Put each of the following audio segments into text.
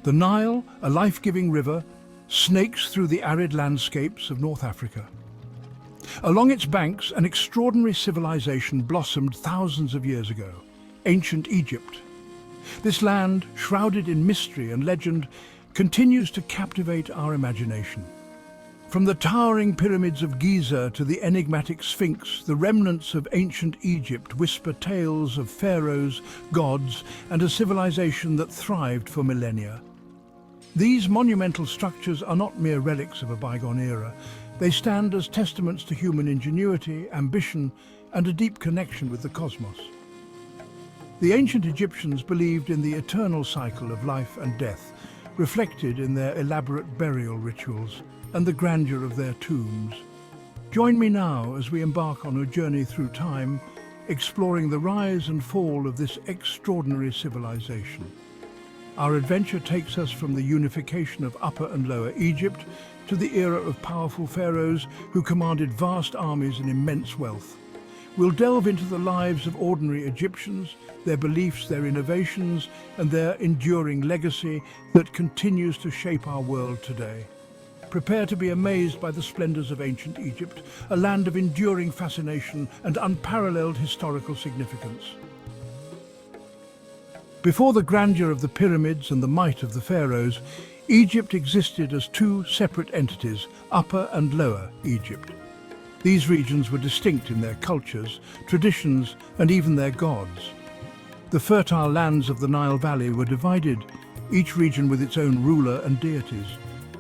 The Nile, a life-giving river, snakes through the arid landscapes of North Africa. Along its banks, an extraordinary civilization blossomed thousands of years ago, ancient Egypt. This land, shrouded in mystery and legend, continues to captivate our imagination. From the towering pyramids of Giza to the enigmatic Sphinx, the remnants of ancient Egypt whisper tales of pharaohs, gods, and a civilization that thrived for millennia. These monumental structures are not mere relics of a bygone era. They stand as testaments to human ingenuity, ambition, and a deep connection with the cosmos. The ancient Egyptians believed in the eternal cycle of life and death, reflected in their elaborate burial rituals and the grandeur of their tombs. Join me now as we embark on a journey through time, exploring the rise and fall of this extraordinary civilization. Our adventure takes us from the unification of Upper and Lower Egypt to the era of powerful pharaohs who commanded vast armies and immense wealth. We'll delve into the lives of ordinary Egyptians, their beliefs, their innovations, and their enduring legacy that continues to shape our world today. Prepare to be amazed by the splendors of ancient Egypt, a land of enduring fascination and unparalleled historical significance. Before the grandeur of the pyramids and the might of the pharaohs, Egypt existed as two separate entities, Upper and Lower Egypt. These regions were distinct in their cultures, traditions, and even their gods. The fertile lands of the Nile Valley were divided, each region with its own ruler and deities.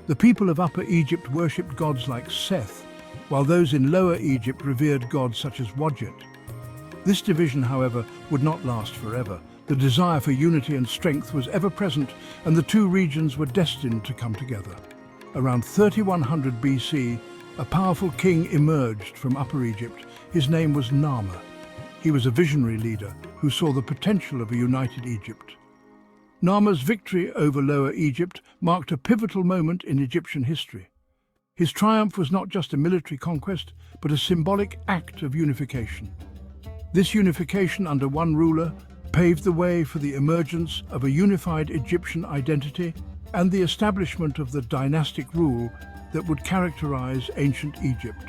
The people of Upper Egypt worshipped gods like Seth, while those in Lower Egypt revered gods such as Wadjet. This division, however, would not last forever. The desire for unity and strength was ever present, and the two regions were destined to come together. Around 3100 BC, a powerful king emerged from Upper Egypt. His name was Narmer. He was a visionary leader who saw the potential of a united Egypt. Narmer's victory over Lower Egypt marked a pivotal moment in Egyptian history. His triumph was not just a military conquest, but a symbolic act of unification. This unification under one ruler paved the way for the emergence of a unified Egyptian identity and the establishment of the dynastic rule that would characterize ancient Egypt.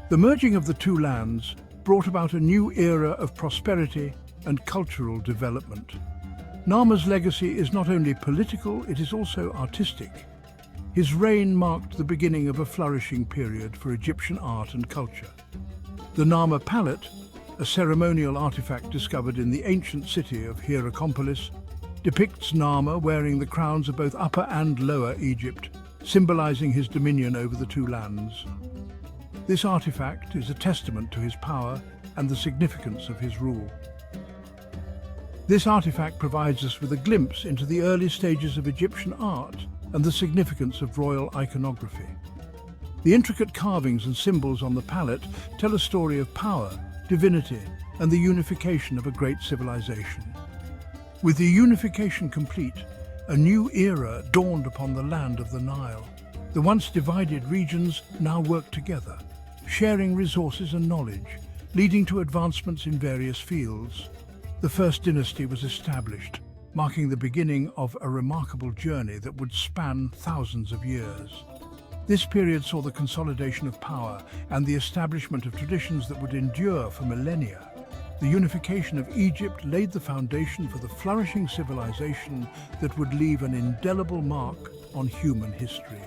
The merging of the two lands brought about a new era of prosperity and cultural development. Narmer's legacy is not only political, it is also artistic. His reign marked the beginning of a flourishing period for Egyptian art and culture. The Narmer Palette, a ceremonial artifact discovered in the ancient city of Hierakonpolis, depicts Narmer wearing the crowns of both Upper and Lower Egypt, symbolizing his dominion over the two lands. This artifact is a testament to his power and the significance of his rule. This artifact provides us with a glimpse into the early stages of Egyptian art and the significance of royal iconography. The intricate carvings and symbols on the palette tell a story of power, divinity, and the unification of a great civilization. With the unification complete, a new era dawned upon the land of the Nile. The once divided regions now work together, sharing resources and knowledge, leading to advancements in various fields. The first dynasty was established, marking the beginning of a remarkable journey that would span thousands of years. This period saw the consolidation of power and the establishment of traditions that would endure for millennia. The unification of Egypt laid the foundation for the flourishing civilization that would leave an indelible mark on human history.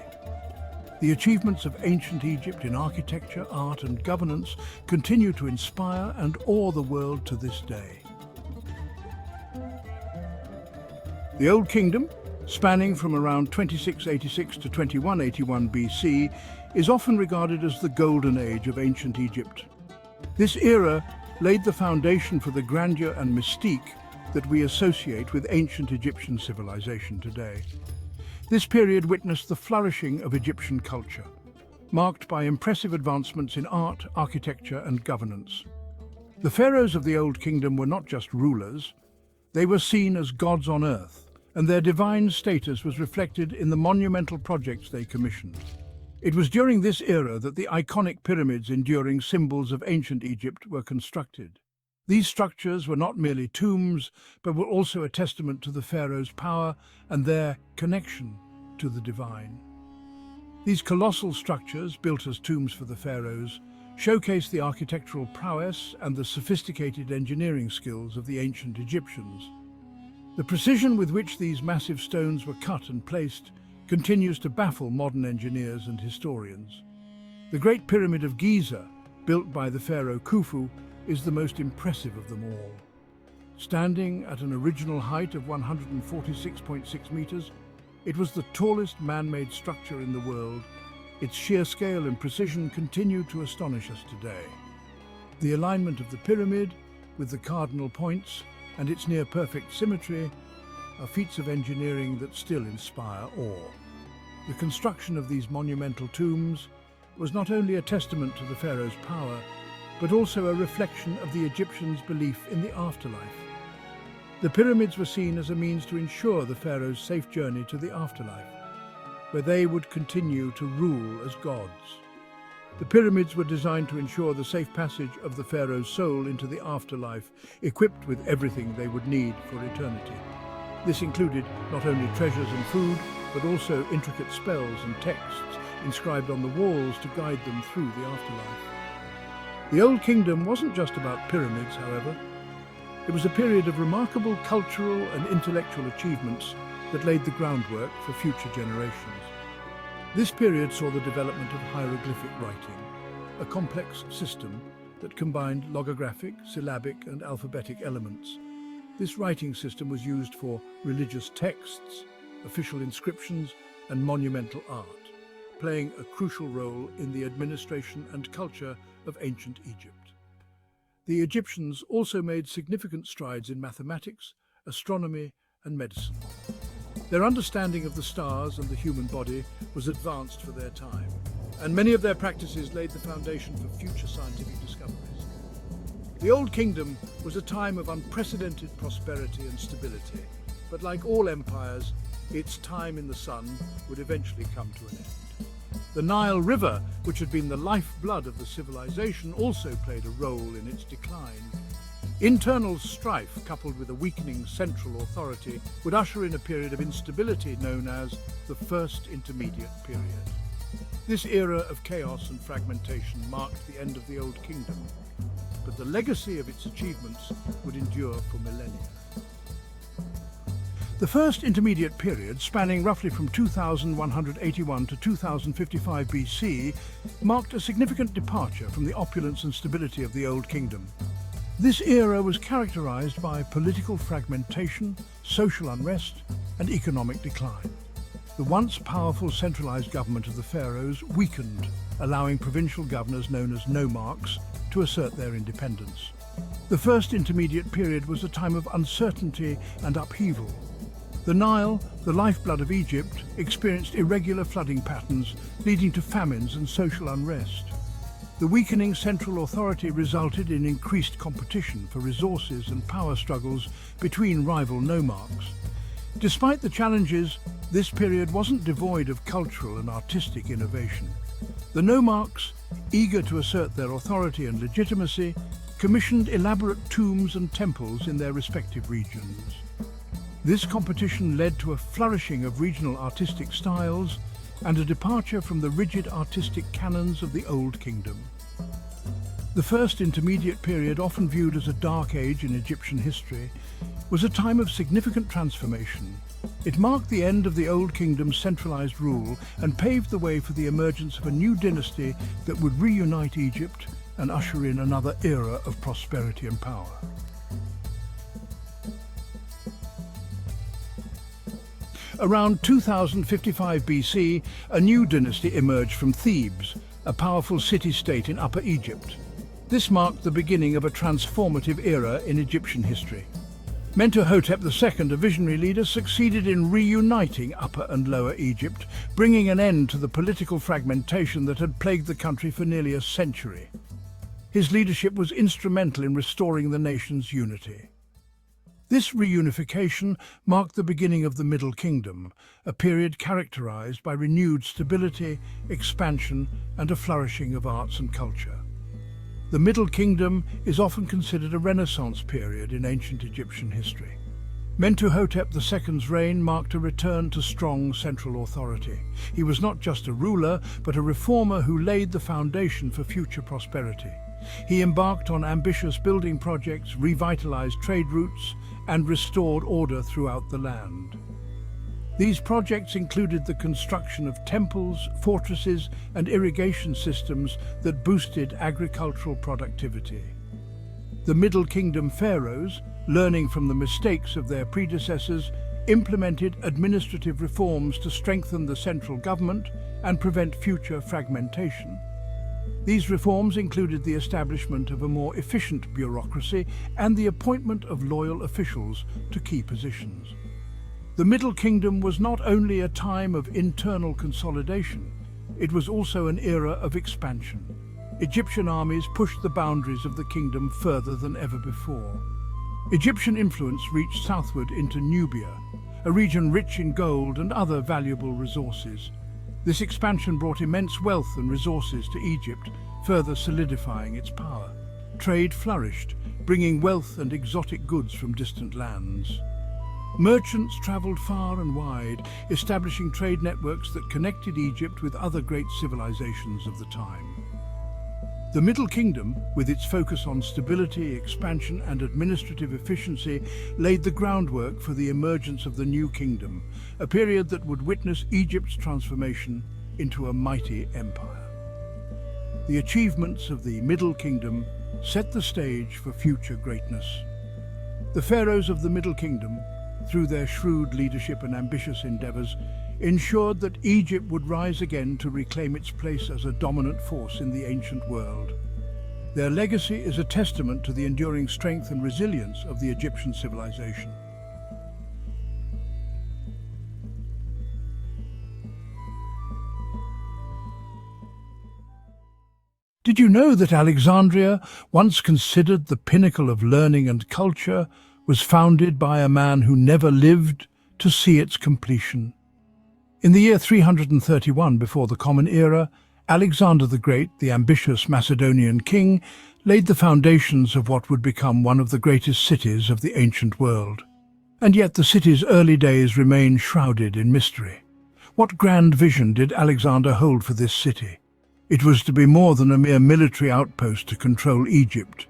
The achievements of ancient Egypt in architecture, art, and governance continue to inspire and awe the world to this day. The Old Kingdom, spanning from around 2686 to 2181 BC, is often regarded as the golden age of ancient Egypt. This era laid the foundation for the grandeur and mystique that we associate with ancient Egyptian civilization today. This period witnessed the flourishing of Egyptian culture, marked by impressive advancements in art, architecture, and governance. The pharaohs of the Old Kingdom were not just rulers, they were seen as gods on earth, and their divine status was reflected in the monumental projects they commissioned. It was during this era that the iconic pyramids enduring symbols of ancient Egypt were constructed. These structures were not merely tombs, but were also a testament to the pharaoh's power and their connection to the divine. These colossal structures, built as tombs for the pharaohs, showcase the architectural prowess and the sophisticated engineering skills of the ancient Egyptians. The precision with which these massive stones were cut and placed continues to baffle modern engineers and historians. The Great Pyramid of Giza, built by the pharaoh Khufu, is the most impressive of them all. Standing at an original height of 146.6 meters, it was the tallest man-made structure in the world. Its sheer scale and precision continue to astonish us today. The alignment of the pyramid, with the cardinal points, and its near-perfect symmetry, are feats of engineering that still inspire awe. The construction of these monumental tombs was not only a testament to the pharaoh's power, but also a reflection of the Egyptians' belief in the afterlife. The pyramids were seen as a means to ensure the pharaoh's safe journey to the afterlife, where they would continue to rule as gods. The pyramids were designed to ensure the safe passage of the pharaoh's soul into the afterlife, equipped with everything they would need for eternity. This included not only treasures and food, but also intricate spells and texts inscribed on the walls to guide them through the afterlife. The Old Kingdom wasn't just about pyramids, however. It was a period of remarkable cultural and intellectual achievements that laid the groundwork for future generations. This period saw the development of hieroglyphic writing, a complex system that combined logographic, syllabic, and alphabetic elements. This writing system was used for religious texts, official inscriptions, and monumental art, playing a crucial role in the administration and culture of ancient Egypt. The Egyptians also made significant strides in mathematics, astronomy, and medicine. Their understanding of the stars and the human body was advanced for their time, and many of their practices laid the foundation for future scientific discoveries. The Old Kingdom was a time of unprecedented prosperity and stability, but like all empires, its time in the sun would eventually come to an end. The Nile River, which had been the lifeblood of the civilization, also played a role in its decline. Internal strife, coupled with a weakening central authority, would usher in a period of instability known as the First Intermediate Period. This era of chaos and fragmentation marked the end of the Old Kingdom, but the legacy of its achievements would endure for millennia. The First Intermediate Period, spanning roughly from 2181 to 2055 BC, marked a significant departure from the opulence and stability of the Old Kingdom. This era was characterized by political fragmentation, social unrest, and economic decline. The once powerful centralized government of the pharaohs weakened, allowing provincial governors known as nomarchs to assert their independence. The First Intermediate Period was a time of uncertainty and upheaval. The Nile, the lifeblood of Egypt, experienced irregular flooding patterns, leading to famines and social unrest. The weakening central authority resulted in increased competition for resources and power struggles between rival nomarchs. Despite the challenges, this period wasn't devoid of cultural and artistic innovation. The nomarchs, eager to assert their authority and legitimacy, commissioned elaborate tombs and temples in their respective regions. This competition led to a flourishing of regional artistic styles and a departure from the rigid artistic canons of the Old Kingdom. The First Intermediate Period, often viewed as a dark age in Egyptian history, was a time of significant transformation. It marked the end of the Old Kingdom's centralized rule and paved the way for the emergence of a new dynasty that would reunite Egypt and usher in another era of prosperity and power. Around 2055 BC, a new dynasty emerged from Thebes, a powerful city-state in Upper Egypt. This marked the beginning of a transformative era in Egyptian history. Mentuhotep II, a visionary leader, succeeded in reuniting Upper and Lower Egypt, bringing an end to the political fragmentation that had plagued the country for nearly a century. His leadership was instrumental in restoring the nation's unity. This reunification marked the beginning of the Middle Kingdom, a period characterized by renewed stability, expansion, and a flourishing of arts and culture. The Middle Kingdom is often considered a Renaissance period in ancient Egyptian history. Mentuhotep II's reign marked a return to strong central authority. He was not just a ruler, but a reformer who laid the foundation for future prosperity. He embarked on ambitious building projects, revitalized trade routes, and restored order throughout the land. These projects included the construction of temples, fortresses, and irrigation systems that boosted agricultural productivity. The Middle Kingdom pharaohs, learning from the mistakes of their predecessors, implemented administrative reforms to strengthen the central government and prevent future fragmentation. These reforms included the establishment of a more efficient bureaucracy and the appointment of loyal officials to key positions. The Middle Kingdom was not only a time of internal consolidation, it was also an era of expansion. Egyptian armies pushed the boundaries of the kingdom further than ever before. Egyptian influence reached southward into Nubia, a region rich in gold and other valuable resources. This expansion brought immense wealth and resources to Egypt, further solidifying its power. Trade flourished, bringing wealth and exotic goods from distant lands. Merchants traveled far and wide, establishing trade networks that connected Egypt with other great civilizations of the time. The Middle Kingdom, with its focus on stability, expansion, and administrative efficiency, laid the groundwork for the emergence of the New Kingdom, a period that would witness Egypt's transformation into a mighty empire. The achievements of the Middle Kingdom set the stage for future greatness. The pharaohs of the Middle Kingdom, through their shrewd leadership and ambitious endeavors, ensured that Egypt would rise again to reclaim its place as a dominant force in the ancient world. Their legacy is a testament to the enduring strength and resilience of the Egyptian civilization. Did you know that Alexandria, once considered the pinnacle of learning and culture, was founded by a man who never lived to see its completion? In the year 331 before the Common Era, Alexander the Great, the ambitious Macedonian king, laid the foundations of what would become one of the greatest cities of the ancient world. And yet the city's early days remain shrouded in mystery. What grand vision did Alexander hold for this city? It was to be more than a mere military outpost to control Egypt.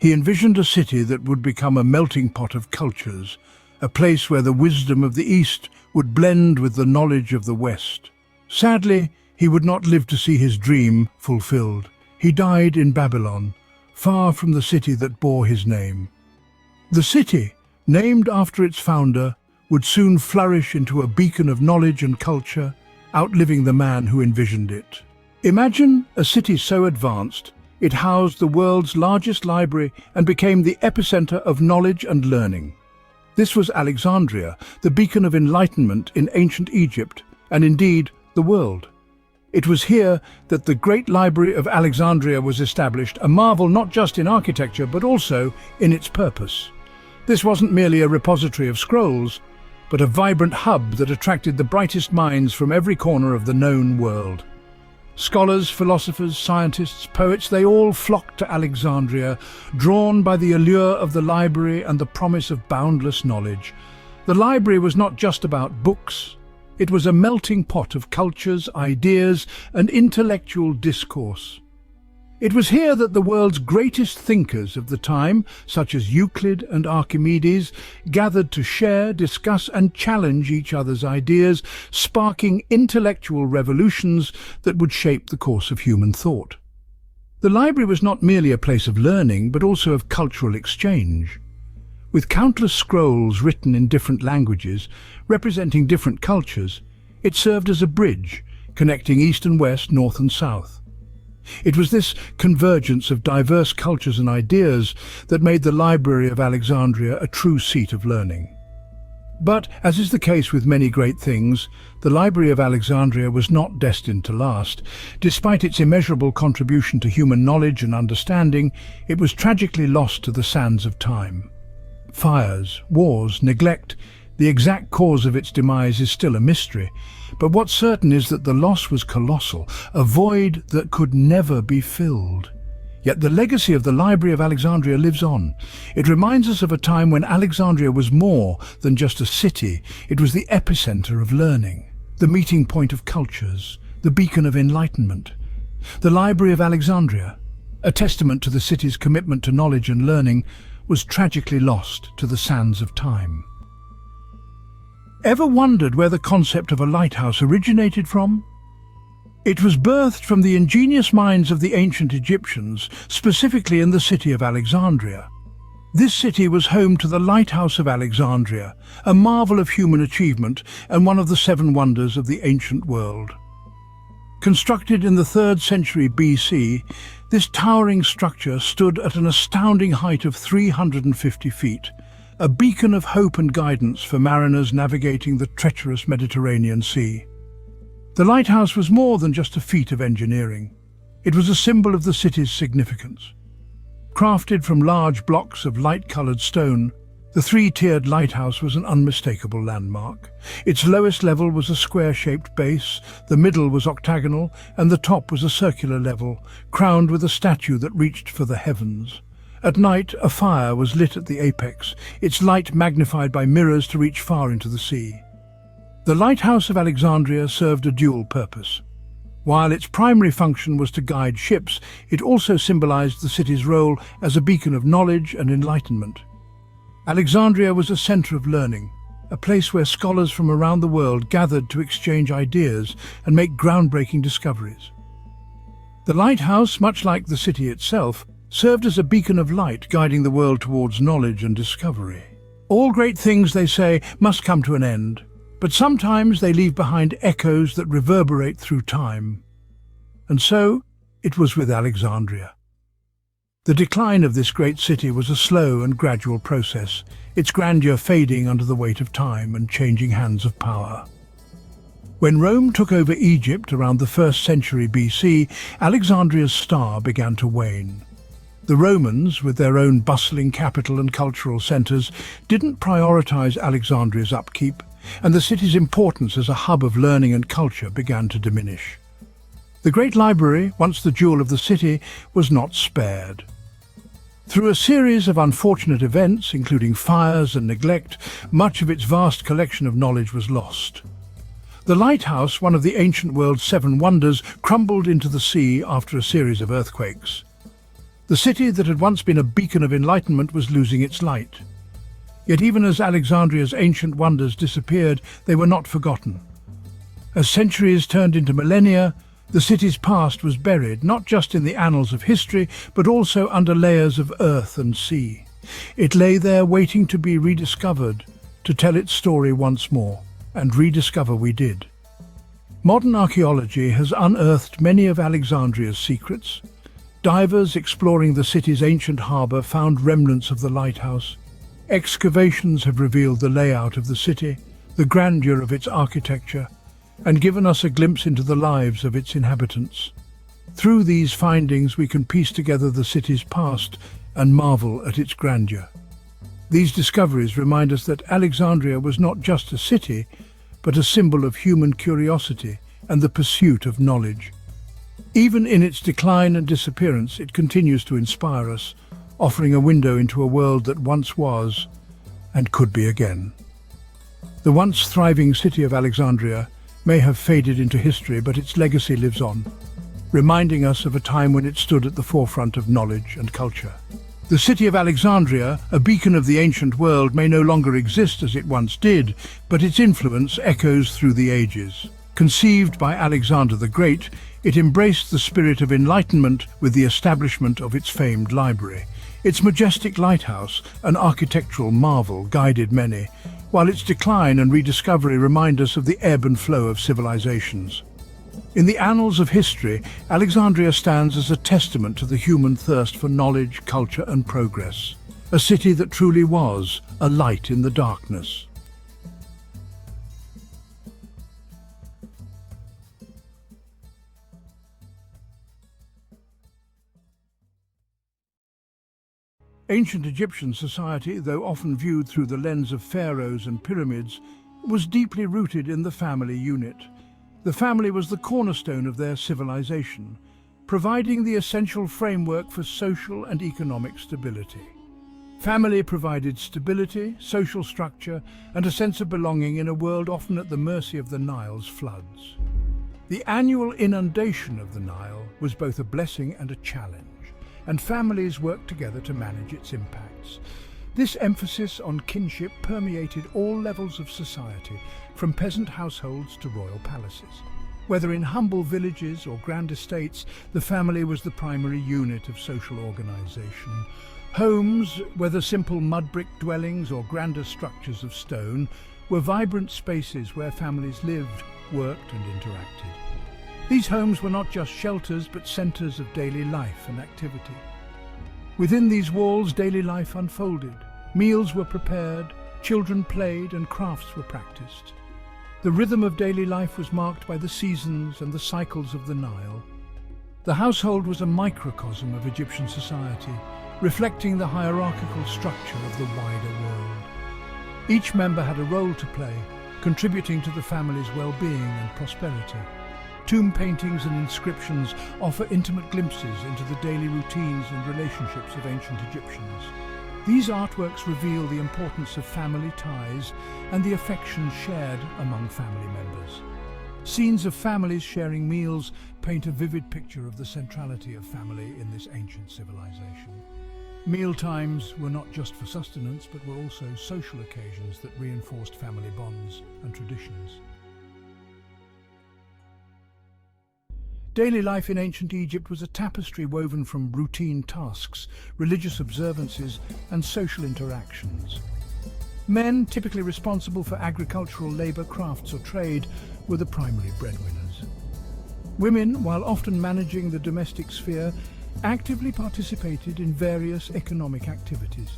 He envisioned a city that would become a melting pot of cultures, a place where the wisdom of the East would blend with the knowledge of the West. Sadly, he would not live to see his dream fulfilled. He died in Babylon, far from the city that bore his name. The city, named after its founder, would soon flourish into a beacon of knowledge and culture, outliving the man who envisioned it. Imagine a city so advanced, it housed the world's largest library and became the epicenter of knowledge and learning. This was Alexandria, the beacon of enlightenment in ancient Egypt, and indeed the world. It was here that the Great Library of Alexandria was established, a marvel not just in architecture but also in its purpose. This wasn't merely a repository of scrolls, but a vibrant hub that attracted the brightest minds from every corner of the known world. Scholars, philosophers, scientists, poets, they all flocked to Alexandria, drawn by the allure of the library and the promise of boundless knowledge. The library was not just about books. It was a melting pot of cultures, ideas, and intellectual discourse. It was here that the world's greatest thinkers of the time, such as Euclid and Archimedes, gathered to share, discuss, and challenge each other's ideas, sparking intellectual revolutions that would shape the course of human thought. The library was not merely a place of learning, but also of cultural exchange. With countless scrolls written in different languages, representing different cultures, it served as a bridge, connecting East and West, North and South. It was this convergence of diverse cultures and ideas that made the Library of Alexandria a true seat of learning. But, as is the case with many great things, the Library of Alexandria was not destined to last. Despite its immeasurable contribution to human knowledge and understanding, it was tragically lost to the sands of time. Fires, wars, neglect, the exact cause of its demise is still a mystery, but what's certain is that the loss was colossal, a void that could never be filled. Yet the legacy of the Library of Alexandria lives on. It reminds us of a time when Alexandria was more than just a city. It was the epicenter of learning, the meeting point of cultures, the beacon of enlightenment. The Library of Alexandria, a testament to the city's commitment to knowledge and learning, was tragically lost to the sands of time. Ever wondered where the concept of a lighthouse originated from? It was birthed from the ingenious minds of the ancient Egyptians, specifically in the city of Alexandria. This city was home to the Lighthouse of Alexandria, a marvel of human achievement and one of the 7 wonders of the ancient world. Constructed in the 3rd century BC, this towering structure stood at an astounding height of 350 feet, a beacon of hope and guidance for mariners navigating the treacherous Mediterranean Sea. The lighthouse was more than just a feat of engineering. It was a symbol of the city's significance. Crafted from large blocks of light-colored stone, the 3-tiered lighthouse was an unmistakable landmark. Its lowest level was a square-shaped base, the middle was octagonal, and the top was a circular level, crowned with a statue that reached for the heavens. At night, a fire was lit at the apex, its light magnified by mirrors to reach far into the sea. The Lighthouse of Alexandria served a dual purpose. While its primary function was to guide ships, it also symbolized the city's role as a beacon of knowledge and enlightenment. Alexandria was a center of learning, a place where scholars from around the world gathered to exchange ideas and make groundbreaking discoveries. The lighthouse, much like the city itself, served as a beacon of light guiding the world towards knowledge and discovery. All great things, they say, must come to an end. But sometimes they leave behind echoes that reverberate through time. And so it was with Alexandria. The decline of this great city was a slow and gradual process, its grandeur fading under the weight of time and changing hands of power. When Rome took over Egypt around the 1st century BC, Alexandria's star began to wane. The Romans, with their own bustling capital and cultural centers, didn't prioritize Alexandria's upkeep, and the city's importance as a hub of learning and culture began to diminish. The Great Library, once the jewel of the city, was not spared. Through a series of unfortunate events, including fires and neglect, much of its vast collection of knowledge was lost. The lighthouse, one of the ancient world's 7 wonders, crumbled into the sea after a series of earthquakes. The city that had once been a beacon of enlightenment was losing its light. Yet even as Alexandria's ancient wonders disappeared, they were not forgotten. As centuries turned into millennia, the city's past was buried, not just in the annals of history, but also under layers of earth and sea. It lay there waiting to be rediscovered, to tell its story once more, and rediscover we did. Modern archaeology has unearthed many of Alexandria's secrets. Divers exploring the city's ancient harbour found remnants of the lighthouse. Excavations have revealed the layout of the city, the grandeur of its architecture, and given us a glimpse into the lives of its inhabitants. Through these findings we can piece together the city's past and marvel at its grandeur. These discoveries remind us that Alexandria was not just a city, but a symbol of human curiosity and the pursuit of knowledge. Even in its decline and disappearance, it continues to inspire us, offering a window into a world that once was and could be again. The once thriving city of Alexandria may have faded into history, but its legacy lives on, reminding us of a time when it stood at the forefront of knowledge and culture. The city of Alexandria, a beacon of the ancient world, may no longer exist as it once did, but its influence echoes through the ages. Conceived by Alexander the Great, it embraced the spirit of enlightenment with the establishment of its famed library. Its majestic lighthouse, an architectural marvel, guided many, while its decline and rediscovery remind us of the ebb and flow of civilizations. In the annals of history, Alexandria stands as a testament to the human thirst for knowledge, culture and progress. A city that truly was a light in the darkness. Ancient Egyptian society, though often viewed through the lens of pharaohs and pyramids, was deeply rooted in the family unit. The family was the cornerstone of their civilization, providing the essential framework for social and economic stability. Family provided stability, social structure, and a sense of belonging in a world often at the mercy of the Nile's floods. The annual inundation of the Nile was both a blessing and a challenge, and families worked together to manage its impacts. This emphasis on kinship permeated all levels of society, from peasant households to royal palaces. Whether in humble villages or grand estates, the family was the primary unit of social organization. Homes, whether simple mud brick dwellings or grander structures of stone, were vibrant spaces where families lived, worked and interacted. These homes were not just shelters but centers of daily life and activity. Within these walls, daily life unfolded. Meals were prepared, children played and crafts were practiced. The rhythm of daily life was marked by the seasons and the cycles of the Nile. The household was a microcosm of Egyptian society, reflecting the hierarchical structure of the wider world. Each member had a role to play, contributing to the family's well-being and prosperity. Tomb paintings and inscriptions offer intimate glimpses into the daily routines and relationships of ancient Egyptians. These artworks reveal the importance of family ties and the affection shared among family members. Scenes of families sharing meals paint a vivid picture of the centrality of family in this ancient civilization. Meal times were not just for sustenance, but were also social occasions that reinforced family bonds and traditions. Daily life in ancient Egypt was a tapestry woven from routine tasks, religious observances, and social interactions. Men, typically responsible for agricultural labor, crafts, or trade, were the primary breadwinners. Women, while often managing the domestic sphere, actively participated in various economic activities.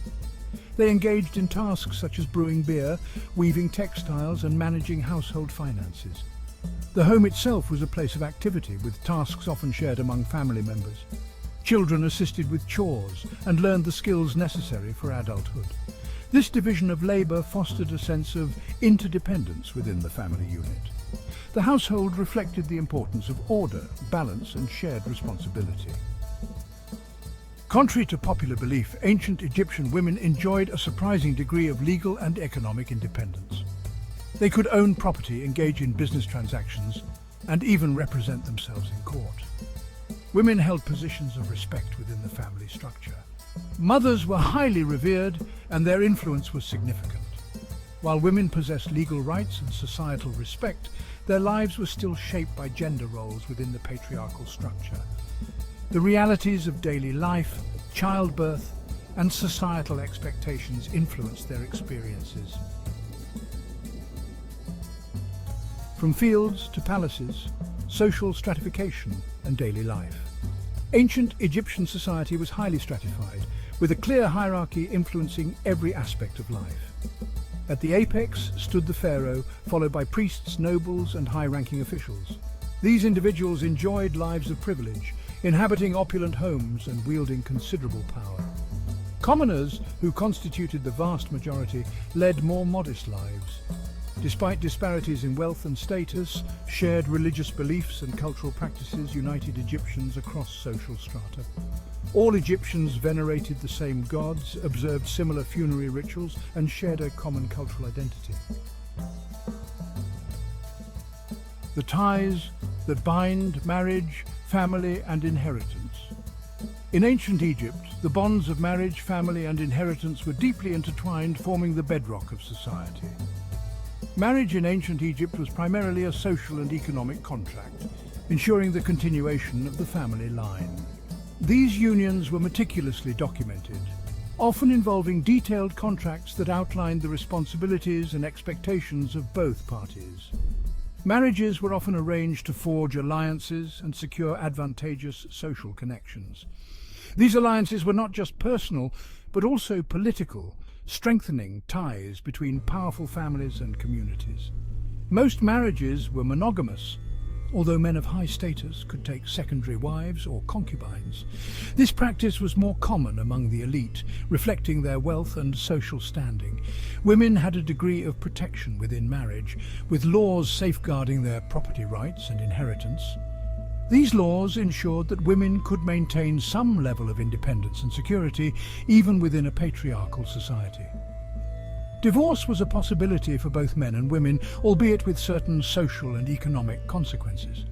They engaged in tasks such as brewing beer, weaving textiles, and managing household finances. The home itself was a place of activity, with tasks often shared among family members. Children assisted with chores and learned the skills necessary for adulthood. This division of labor fostered a sense of interdependence within the family unit. The household reflected the importance of order, balance, and shared responsibility. Contrary to popular belief, ancient Egyptian women enjoyed a surprising degree of legal and economic independence. They could own property, engage in business transactions, and even represent themselves in court. Women held positions of respect within the family structure. Mothers were highly revered, and their influence was significant. While women possessed legal rights and societal respect, their lives were still shaped by gender roles within the patriarchal structure. The realities of daily life, childbirth, and societal expectations influenced their experiences. From fields to palaces, social stratification and daily life. Ancient Egyptian society was highly stratified, with a clear hierarchy influencing every aspect of life. At the apex stood the pharaoh, followed by priests, nobles, and high-ranking officials. These individuals enjoyed lives of privilege, inhabiting opulent homes and wielding considerable power. Commoners, who constituted the vast majority, led more modest lives. Despite disparities in wealth and status, shared religious beliefs and cultural practices united Egyptians across social strata. All Egyptians venerated the same gods, observed similar funerary rituals, and shared a common cultural identity. The ties that bind marriage, family, and inheritance. In ancient Egypt, the bonds of marriage, family, and inheritance were deeply intertwined, forming the bedrock of society. Marriage in ancient Egypt was primarily a social and economic contract, ensuring the continuation of the family line. These unions were meticulously documented, often involving detailed contracts that outlined the responsibilities and expectations of both parties. Marriages were often arranged to forge alliances and secure advantageous social connections. These alliances were not just personal, but also political, strengthening ties between powerful families and communities. Most marriages were monogamous, although men of high status could take secondary wives or concubines. This practice was more common among the elite, reflecting their wealth and social standing. Women had a degree of protection within marriage, with laws safeguarding their property rights and inheritance. These laws ensured that women could maintain some level of independence and security even within a patriarchal society. Divorce was a possibility for both men and women, albeit with certain social and economic consequences.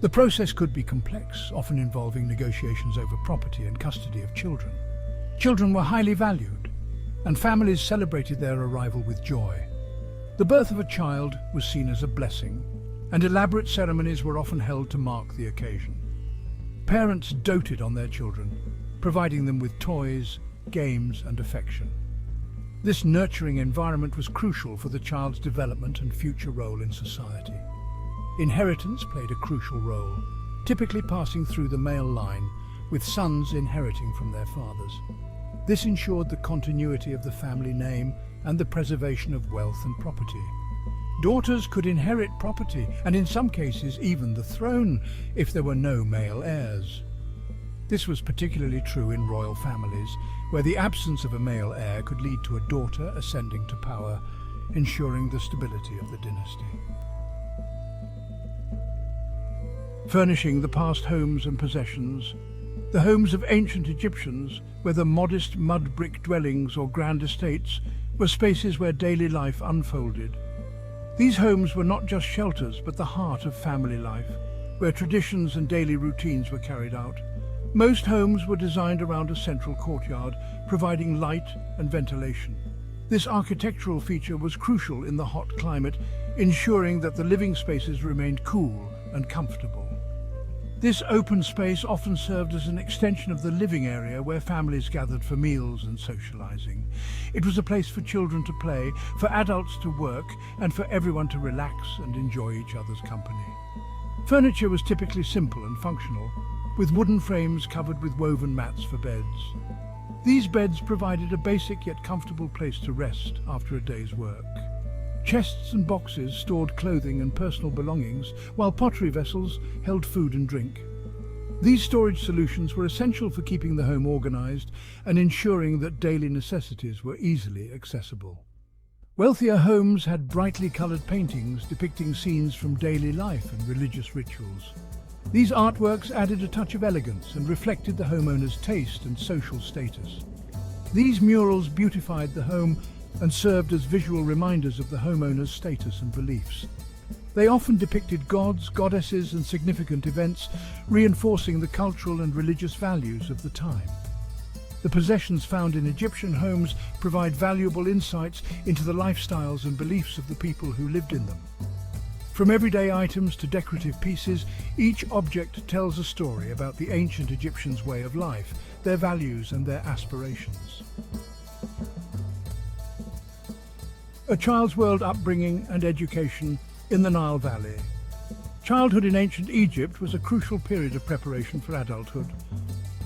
The process could be complex, often involving negotiations over property and custody of children. Children were highly valued, and families celebrated their arrival with joy. The birth of a child was seen as a blessing, and elaborate ceremonies were often held to mark the occasion. Parents doted on their children, providing them with toys, games, and affection. This nurturing environment was crucial for the child's development and future role in society. Inheritance played a crucial role, typically passing through the male line, with sons inheriting from their fathers. This ensured the continuity of the family name and the preservation of wealth and property. Daughters could inherit property, and in some cases even the throne, if there were no male heirs. This was particularly true in royal families, where the absence of a male heir could lead to a daughter ascending to power, ensuring the stability of the dynasty. Furnishing the past homes and possessions, the homes of ancient Egyptians, whether modest mud brick dwellings or grand estates, were spaces where daily life unfolded. These homes were not just shelters, but the heart of family life, where traditions and daily routines were carried out. Most homes were designed around a central courtyard, providing light and ventilation. This architectural feature was crucial in the hot climate, ensuring that the living spaces remained cool and comfortable. This open space often served as an extension of the living area where families gathered for meals and socializing. It was a place for children to play, for adults to work, and for everyone to relax and enjoy each other's company. Furniture was typically simple and functional, with wooden frames covered with woven mats for beds. These beds provided a basic yet comfortable place to rest after a day's work. Chests and boxes stored clothing and personal belongings, while pottery vessels held food and drink. These storage solutions were essential for keeping the home organized and ensuring that daily necessities were easily accessible. Wealthier homes had brightly colored paintings depicting scenes from daily life and religious rituals. These artworks added a touch of elegance and reflected the homeowner's taste and social status. These murals beautified the home and served as visual reminders of the homeowner's status and beliefs. They often depicted gods, goddesses, and significant events, reinforcing the cultural and religious values of the time. The possessions found in Egyptian homes provide valuable insights into the lifestyles and beliefs of the people who lived in them. From everyday items to decorative pieces, each object tells a story about the ancient Egyptians' way of life, their values and their aspirations. A child's world upbringing and education in the Nile Valley. Childhood in ancient Egypt was a crucial period of preparation for adulthood.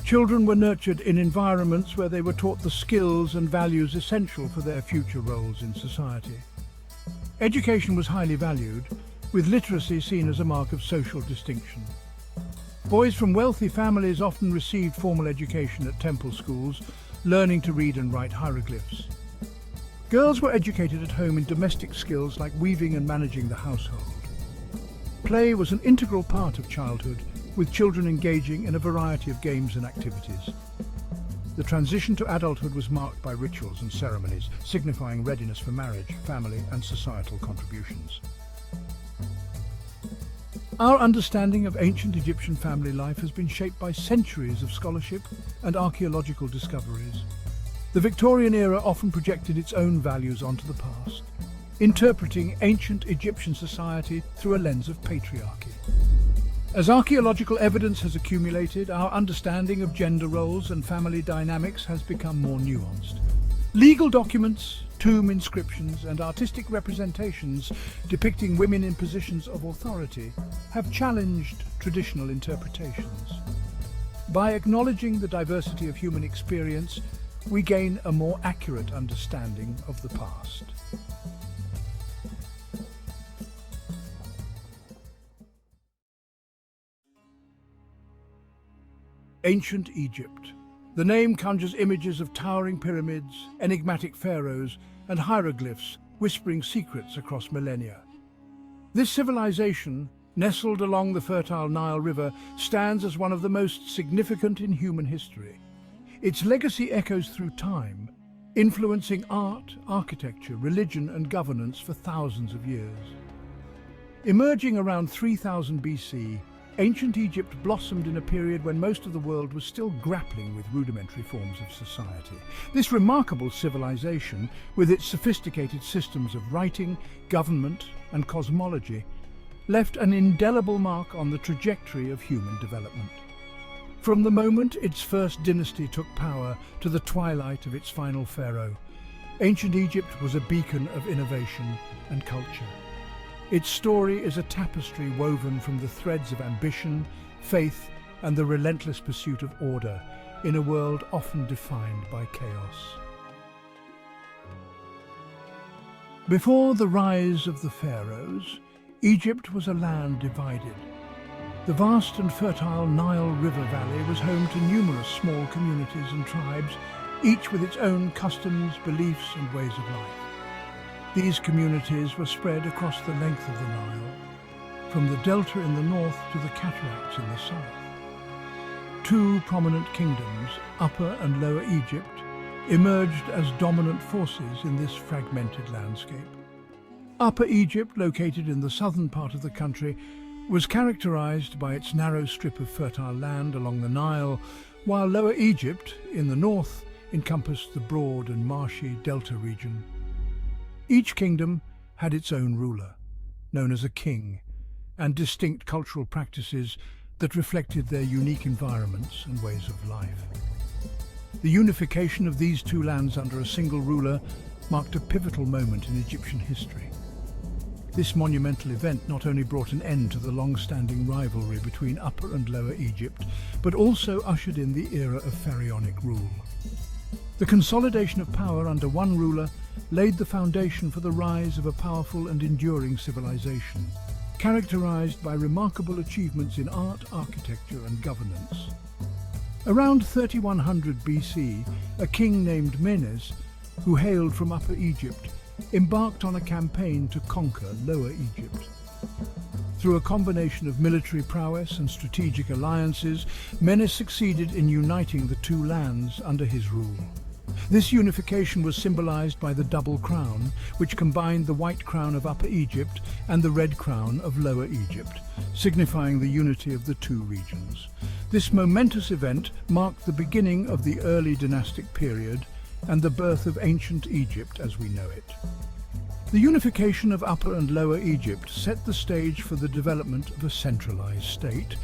Children were nurtured in environments where they were taught the skills and values essential for their future roles in society. Education was highly valued, with literacy seen as a mark of social distinction. Boys from wealthy families often received formal education at temple schools, learning to read and write hieroglyphs. Girls were educated at home in domestic skills like weaving and managing the household. Play was an integral part of childhood, with children engaging in a variety of games and activities. The transition to adulthood was marked by rituals and ceremonies, signifying readiness for marriage, family, and societal contributions. Our understanding of ancient Egyptian family life has been shaped by centuries of scholarship and archaeological discoveries. The Victorian era often projected its own values onto the past, interpreting ancient Egyptian society through a lens of patriarchy. As archaeological evidence has accumulated, our understanding of gender roles and family dynamics has become more nuanced. Legal documents, tomb inscriptions, and artistic representations depicting women in positions of authority have challenged traditional interpretations. By acknowledging the diversity of human experience, we gain a more accurate understanding of the past. Ancient Egypt. The name conjures images of towering pyramids, enigmatic pharaohs, and hieroglyphs whispering secrets across millennia. This civilization, nestled along the fertile Nile River, stands as one of the most significant in human history. Its legacy echoes through time, influencing art, architecture, religion and governance for thousands of years. Emerging around 3000 BC, ancient Egypt blossomed in a period when most of the world was still grappling with rudimentary forms of society. This remarkable civilization, with its sophisticated systems of writing, government and cosmology, left an indelible mark on the trajectory of human development. From the moment its first dynasty took power to the twilight of its final pharaoh, ancient Egypt was a beacon of innovation and culture. Its story is a tapestry woven from the threads of ambition, faith, and the relentless pursuit of order in a world often defined by chaos. Before the rise of the pharaohs, Egypt was a land divided. The vast and fertile Nile River Valley was home to numerous small communities and tribes, each with its own customs, beliefs, and ways of life. These communities were spread across the length of the Nile, from the delta in the north to the cataracts in the south. Two prominent kingdoms, Upper and Lower Egypt, emerged as dominant forces in this fragmented landscape. Upper Egypt, located in the southern part of the country, was characterized by its narrow strip of fertile land along the Nile, while Lower Egypt, in the north, encompassed the broad and marshy delta region. Each kingdom had its own ruler, known as a king, and distinct cultural practices that reflected their unique environments and ways of life. The unification of these two lands under a single ruler marked a pivotal moment in Egyptian history. This monumental event not only brought an end to the long-standing rivalry between Upper and Lower Egypt, but also ushered in the era of pharaonic rule. The consolidation of power under one ruler laid the foundation for the rise of a powerful and enduring civilization, characterized by remarkable achievements in art, architecture, and governance. Around 3100 BC, a king named Menes, who hailed from Upper Egypt, embarked on a campaign to conquer Lower Egypt. Through a combination of military prowess and strategic alliances, Menes succeeded in uniting the two lands under his rule. This unification was symbolized by the double crown, which combined the white crown of Upper Egypt and the red crown of Lower Egypt, signifying the unity of the two regions. This momentous event marked the beginning of the early dynastic period and the birth of ancient Egypt as we know it. The unification of Upper and Lower Egypt set the stage for the development of a centralized state,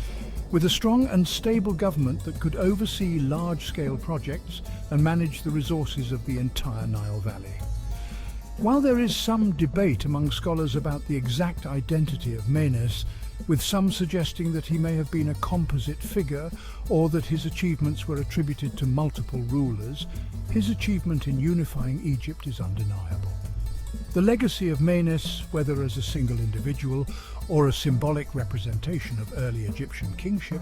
with a strong and stable government that could oversee large-scale projects and manage the resources of the entire Nile Valley. While there is some debate among scholars about the exact identity of Menes, with some suggesting that he may have been a composite figure or that his achievements were attributed to multiple rulers, his achievement in unifying Egypt is undeniable. The legacy of Menes, whether as a single individual or a symbolic representation of early Egyptian kingship,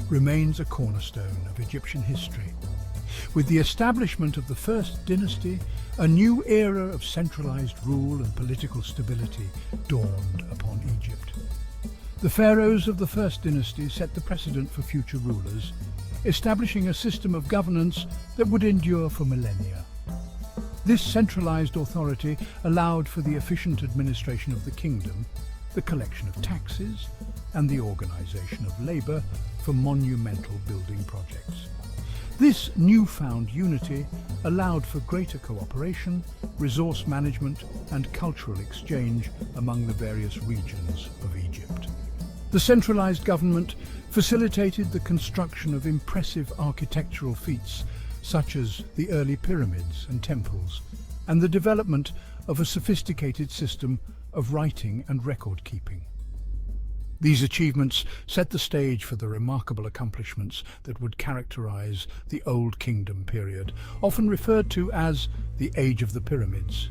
remains a cornerstone of Egyptian history. With the establishment of the first dynasty, a new era of centralized rule and political stability dawned upon Egypt. The pharaohs of the first dynasty set the precedent for future rulers, establishing a system of governance that would endure for millennia. This centralized authority allowed for the efficient administration of the kingdom, the collection of taxes, and the organization of labor for monumental building projects. This newfound unity allowed for greater cooperation, resource management, and cultural exchange among the various regions of Egypt. The centralized government facilitated the construction of impressive architectural feats such as the early pyramids and temples, and the development of a sophisticated system of writing and record-keeping. These achievements set the stage for the remarkable accomplishments that would characterize the Old Kingdom period, often referred to as the Age of the Pyramids,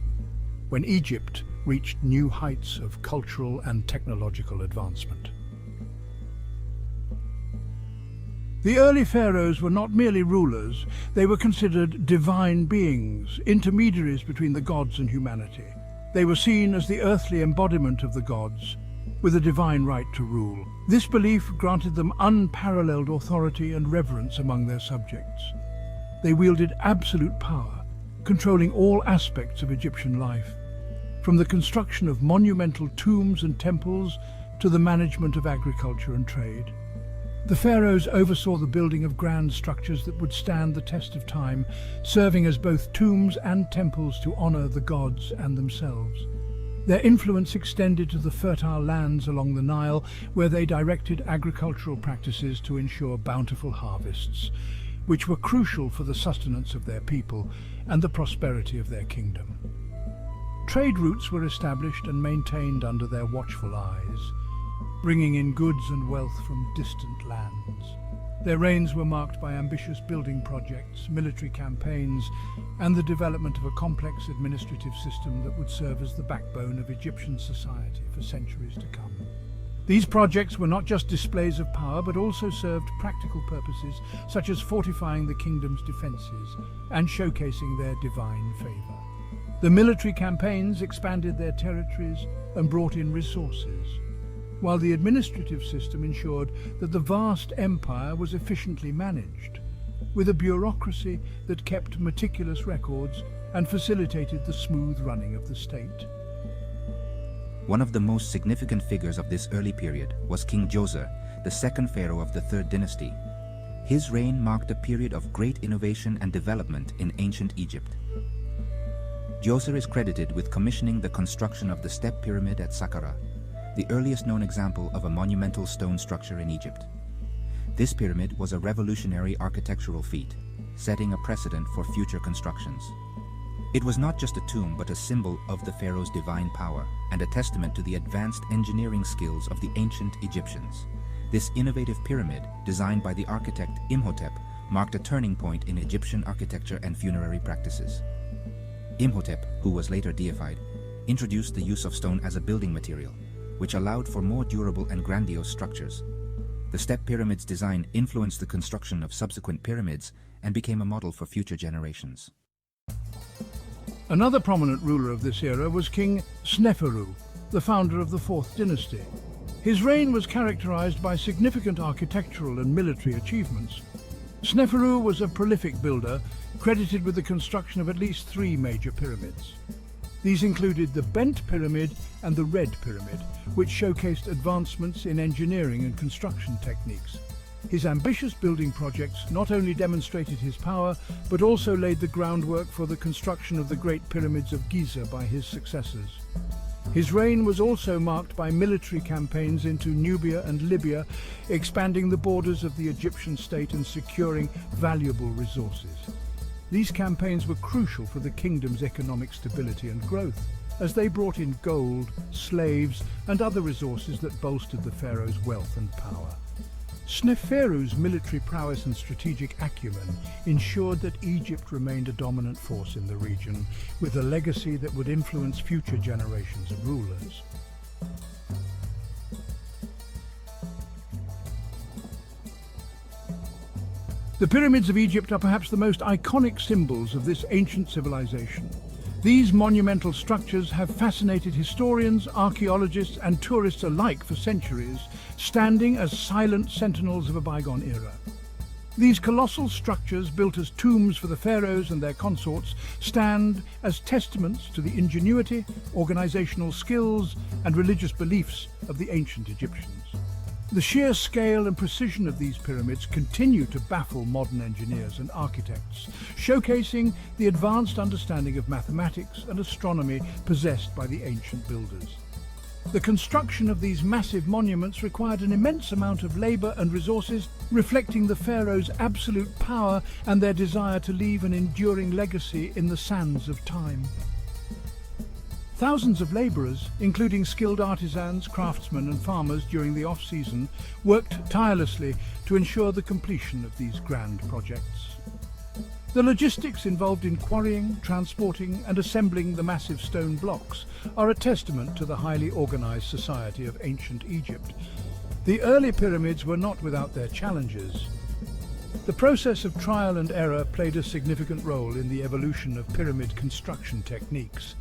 when Egypt reached new heights of cultural and technological advancement. The early pharaohs were not merely rulers, they were considered divine beings, intermediaries between the gods and humanity. They were seen as the earthly embodiment of the gods, with a divine right to rule. This belief granted them unparalleled authority and reverence among their subjects. They wielded absolute power, controlling all aspects of Egyptian life, from the construction of monumental tombs and temples to the management of agriculture and trade. The pharaohs oversaw the building of grand structures that would stand the test of time, serving as both tombs and temples to honor the gods and themselves. Their influence extended to the fertile lands along the Nile, where they directed agricultural practices to ensure bountiful harvests, which were crucial for the sustenance of their people and the prosperity of their kingdom. Trade routes were established and maintained under their watchful eyes, bringing in goods and wealth from distant lands. Their reigns were marked by ambitious building projects, military campaigns, and the development of a complex administrative system that would serve as the backbone of Egyptian society for centuries to come. These projects were not just displays of power, but also served practical purposes, such as fortifying the kingdom's defenses and showcasing their divine favor. The military campaigns expanded their territories and brought in resources, while the administrative system ensured that the vast empire was efficiently managed, with a bureaucracy that kept meticulous records and facilitated the smooth running of the state. One of the most significant figures of this early period was King Djoser, the second pharaoh of the Third Dynasty. His reign marked a period of great innovation and development in ancient Egypt. Djoser is credited with commissioning the construction of the Step Pyramid at Saqqara, the earliest known example of a monumental stone structure in Egypt. This pyramid was a revolutionary architectural feat, setting a precedent for future constructions. It was not just a tomb, but a symbol of the pharaoh's divine power and a testament to the advanced engineering skills of the ancient Egyptians. This innovative pyramid, designed by the architect Imhotep, marked a turning point in Egyptian architecture and funerary practices. Imhotep, who was later deified, introduced the use of stone as a building material, which allowed for more durable and grandiose structures. The Step Pyramid's design influenced the construction of subsequent pyramids and became a model for future generations. Another prominent ruler of this era was King Sneferu, the founder of the Fourth Dynasty. His reign was characterized by significant architectural and military achievements. Sneferu was a prolific builder, credited with the construction of at least 3 major pyramids. These included the Bent Pyramid and the Red Pyramid, which showcased advancements in engineering and construction techniques. His ambitious building projects not only demonstrated his power, but also laid the groundwork for the construction of the Great Pyramids of Giza by his successors. His reign was also marked by military campaigns into Nubia and Libya, expanding the borders of the Egyptian state and securing valuable resources. These campaigns were crucial for the kingdom's economic stability and growth, as they brought in gold, slaves, and other resources that bolstered the pharaoh's wealth and power. Sneferu's military prowess and strategic acumen ensured that Egypt remained a dominant force in the region, with a legacy that would influence future generations of rulers. The pyramids of Egypt are perhaps the most iconic symbols of this ancient civilization. These monumental structures have fascinated historians, archaeologists, and tourists alike for centuries, standing as silent sentinels of a bygone era. These colossal structures, built as tombs for the pharaohs and their consorts, stand as testaments to the ingenuity, organizational skills, and religious beliefs of the ancient Egyptians. The sheer scale and precision of these pyramids continue to baffle modern engineers and architects, showcasing the advanced understanding of mathematics and astronomy possessed by the ancient builders. The construction of these massive monuments required an immense amount of labor and resources, reflecting the pharaohs' absolute power and their desire to leave an enduring legacy in the sands of time. Thousands of laborers, including skilled artisans, craftsmen and farmers during the off-season, worked tirelessly to ensure the completion of these grand projects. The logistics involved in quarrying, transporting and assembling the massive stone blocks are a testament to the highly organized society of ancient Egypt. The early pyramids were not without their challenges. The process of trial and error played a significant role in the evolution of pyramid construction techniques.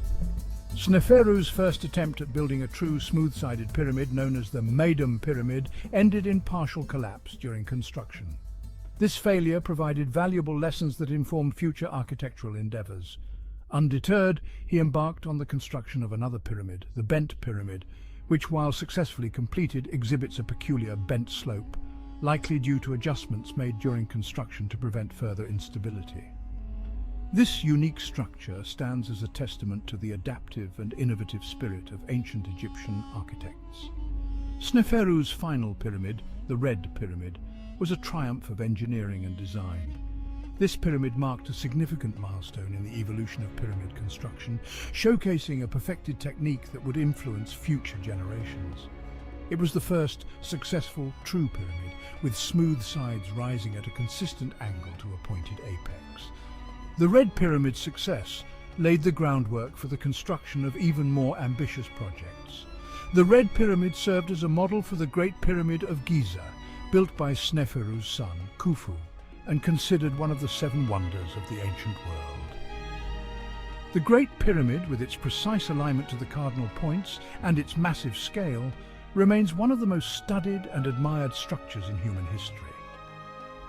Sneferu's first attempt at building a true smooth-sided pyramid, known as the Maidum Pyramid, ended in partial collapse during construction. This failure provided valuable lessons that informed future architectural endeavors. Undeterred, he embarked on the construction of another pyramid, the Bent Pyramid, which, while successfully completed, exhibits a peculiar bent slope, likely due to adjustments made during construction to prevent further instability. This unique structure stands as a testament to the adaptive and innovative spirit of ancient Egyptian architects. Sneferu's final pyramid, the Red Pyramid, was a triumph of engineering and design. This pyramid marked a significant milestone in the evolution of pyramid construction, showcasing a perfected technique that would influence future generations. It was the first successful true pyramid, with smooth sides rising at a consistent angle to a pointed apex. The Red Pyramid's success laid the groundwork for the construction of even more ambitious projects. The Red Pyramid served as a model for the Great Pyramid of Giza, built by Sneferu's son, Khufu, and considered one of the 7 wonders of the ancient world. The Great Pyramid, with its precise alignment to the cardinal points and its massive scale, remains one of the most studied and admired structures in human history.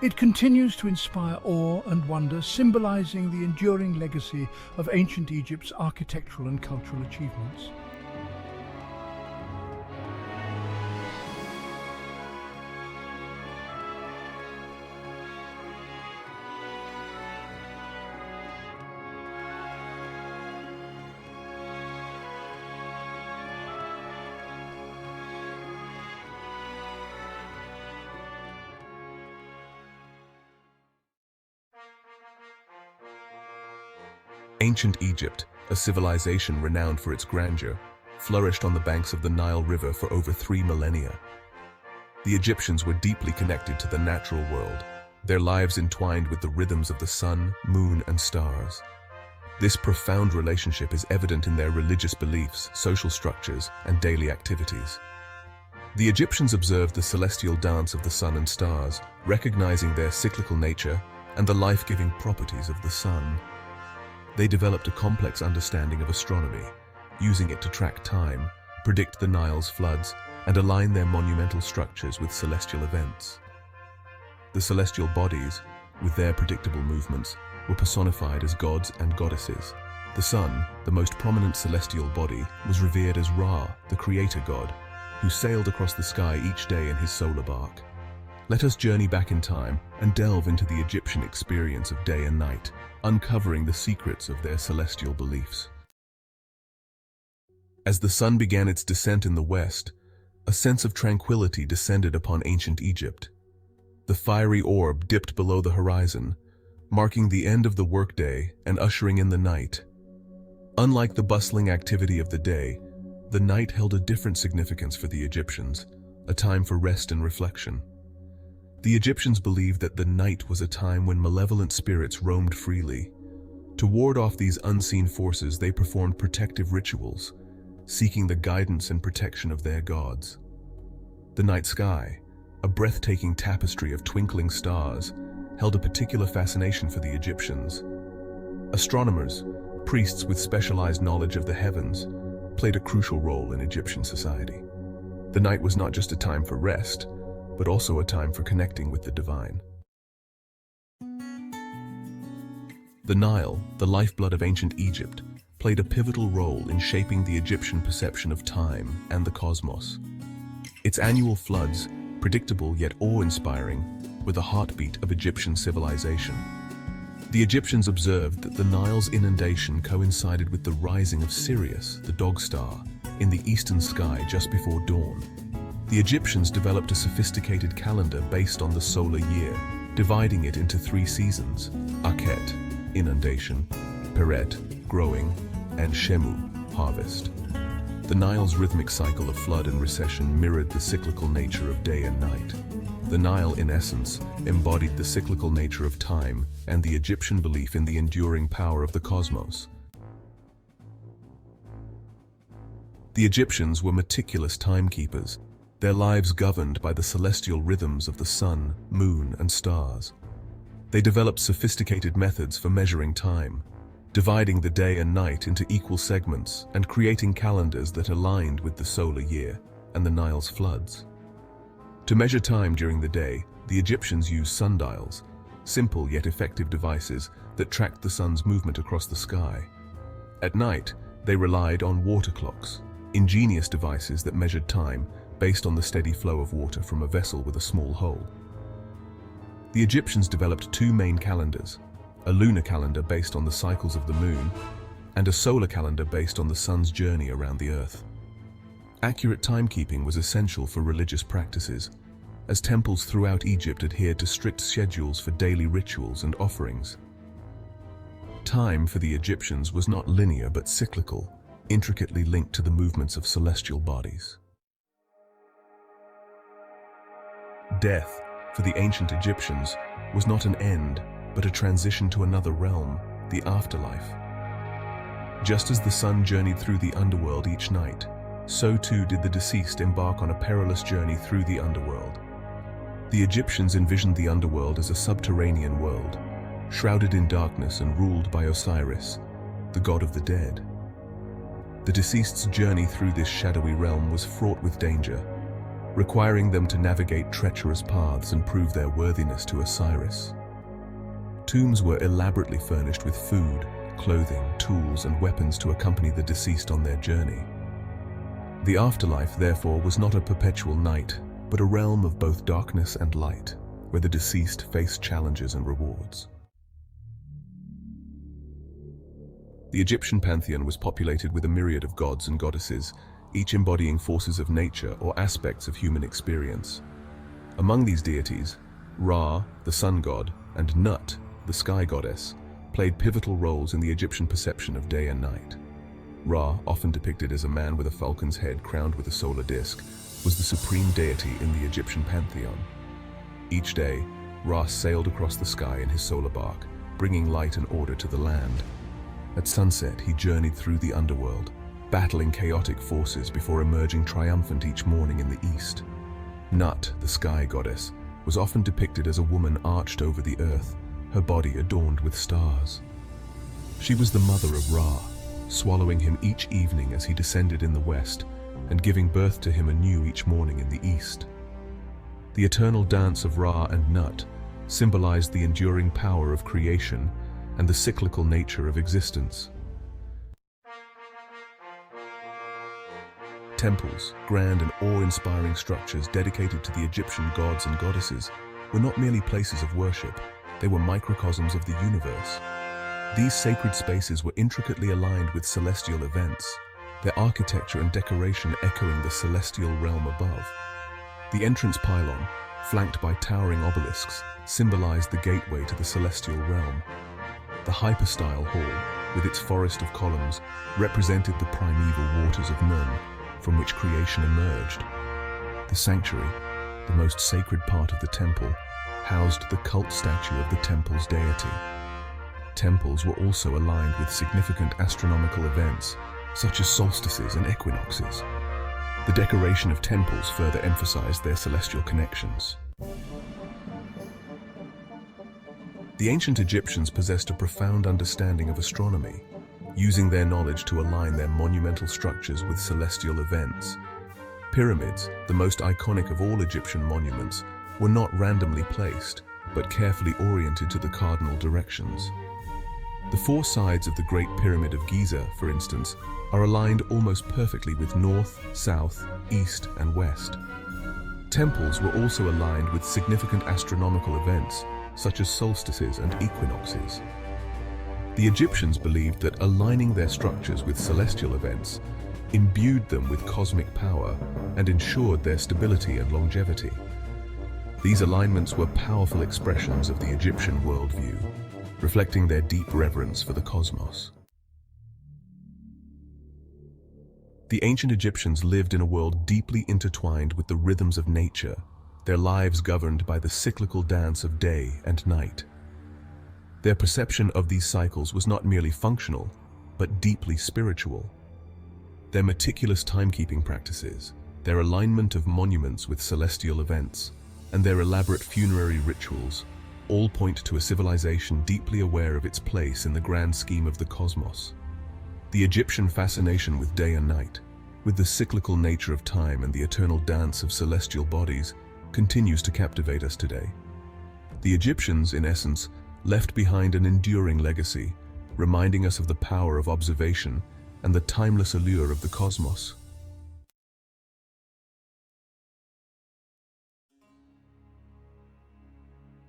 It continues to inspire awe and wonder, symbolizing the enduring legacy of ancient Egypt's architectural and cultural achievements. Ancient Egypt, a civilization renowned for its grandeur, flourished on the banks of the Nile River for over 3 millennia. The Egyptians were deeply connected to the natural world, their lives entwined with the rhythms of the sun, moon, and stars. This profound relationship is evident in their religious beliefs, social structures, and daily activities. The Egyptians observed the celestial dance of the sun and stars, recognizing their cyclical nature and the life-giving properties of the sun. They developed a complex understanding of astronomy, using it to track time, predict the Nile's floods, and align their monumental structures with celestial events. The celestial bodies, with their predictable movements, were personified as gods and goddesses. The sun, the most prominent celestial body, was revered as Ra, the creator god, who sailed across the sky each day in his solar bark. Let us journey back in time and delve into the Egyptian experience of day and night, uncovering the secrets of their celestial beliefs. As the sun began its descent in the west, a sense of tranquility descended upon ancient Egypt. The fiery orb dipped below the horizon, marking the end of the workday and ushering in the night. Unlike the bustling activity of the day, the night held a different significance for the Egyptians, a time for rest and reflection. The Egyptians believed that the night was a time when malevolent spirits roamed freely. To ward off these unseen forces, they performed protective rituals, seeking the guidance and protection of their gods. The night sky, a breathtaking tapestry of twinkling stars, held a particular fascination for the Egyptians. Astronomers, priests with specialized knowledge of the heavens, played a crucial role in Egyptian society. The night was not just a time for rest, but also a time for connecting with the divine. The Nile, the lifeblood of ancient Egypt, played a pivotal role in shaping the Egyptian perception of time and the cosmos. Its annual floods, predictable yet awe-inspiring, were the heartbeat of Egyptian civilization. The Egyptians observed that the Nile's inundation coincided with the rising of Sirius, the dog star, in the eastern sky just before dawn. The Egyptians developed a sophisticated calendar based on the solar year, dividing it into 3 seasons: Akhet, inundation; Peret, growing; and Shemu, harvest. The Nile's rhythmic cycle of flood and recession mirrored the cyclical nature of day and night. The Nile, in essence, embodied the cyclical nature of time and the Egyptian belief in the enduring power of the cosmos. The Egyptians were meticulous timekeepers, their lives governed by the celestial rhythms of the sun, moon, and stars. They developed sophisticated methods for measuring time, dividing the day and night into equal segments and creating calendars that aligned with the solar year and the Nile's floods. To measure time during the day, the Egyptians used sundials, simple yet effective devices that tracked the sun's movement across the sky. At night, they relied on water clocks, ingenious devices that measured time based on the steady flow of water from a vessel with a small hole. The Egyptians developed two main calendars, a lunar calendar based on the cycles of the moon, and a solar calendar based on the sun's journey around the earth. Accurate timekeeping was essential for religious practices, as temples throughout Egypt adhered to strict schedules for daily rituals and offerings. Time for the Egyptians was not linear but cyclical, intricately linked to the movements of celestial bodies. Death, for the ancient Egyptians, was not an end, but a transition to another realm, the afterlife. Just as the sun journeyed through the underworld each night, so too did the deceased embark on a perilous journey through the underworld. The Egyptians envisioned the underworld as a subterranean world, shrouded in darkness and ruled by Osiris, the god of the dead. The deceased's journey through this shadowy realm was fraught with danger, requiring them to navigate treacherous paths and prove their worthiness to Osiris. Tombs were elaborately furnished with food, clothing, tools, and weapons to accompany the deceased on their journey. The afterlife, therefore, was not a perpetual night, but a realm of both darkness and light, where the deceased faced challenges and rewards. The Egyptian pantheon was populated with a myriad of gods and goddesses, each embodying forces of nature or aspects of human experience. Among these deities, Ra, the sun god, and Nut, the sky goddess, played pivotal roles in the Egyptian perception of day and night. Ra, often depicted as a man with a falcon's head crowned with a solar disk, was the supreme deity in the Egyptian pantheon. Each day, Ra sailed across the sky in his solar bark, bringing light and order to the land. At sunset, he journeyed through the underworld, battling chaotic forces before emerging triumphant each morning in the east. Nut, the sky goddess, was often depicted as a woman arched over the earth, her body adorned with stars. She was the mother of Ra, swallowing him each evening as he descended in the west, and giving birth to him anew each morning in the east. The eternal dance of Ra and Nut symbolized the enduring power of creation and the cyclical nature of existence. Temples, grand and awe-inspiring structures dedicated to the Egyptian gods and goddesses, were not merely places of worship, they were microcosms of the universe. These sacred spaces were intricately aligned with celestial events, their architecture and decoration echoing the celestial realm above. The entrance pylon, flanked by towering obelisks, symbolized the gateway to the celestial realm. The hypostyle hall, with its forest of columns, represented the primeval waters of Nun, from which creation emerged. The sanctuary, the most sacred part of the temple, housed the cult statue of the temple's deity. Temples were also aligned with significant astronomical events, such as solstices and equinoxes. The decoration of temples further emphasized their celestial connections. The ancient Egyptians possessed a profound understanding of astronomy, using their knowledge to align their monumental structures with celestial events. Pyramids, the most iconic of all Egyptian monuments, were not randomly placed, but carefully oriented to the cardinal directions. The four sides of the Great Pyramid of Giza, for instance, are aligned almost perfectly with north, south, east, and west. Temples were also aligned with significant astronomical events, such as solstices and equinoxes. The Egyptians believed that aligning their structures with celestial events imbued them with cosmic power and ensured their stability and longevity. These alignments were powerful expressions of the Egyptian worldview, reflecting their deep reverence for the cosmos. The ancient Egyptians lived in a world deeply intertwined with the rhythms of nature, their lives governed by the cyclical dance of day and night. Their perception of these cycles was not merely functional, but deeply spiritual. Their meticulous timekeeping practices, their alignment of monuments with celestial events, and their elaborate funerary rituals all point to a civilization deeply aware of its place in the grand scheme of the cosmos. The Egyptian fascination with day and night, with the cyclical nature of time and the eternal dance of celestial bodies, continues to captivate us today. The Egyptians, in essence, left behind an enduring legacy, reminding us of the power of observation and the timeless allure of the cosmos.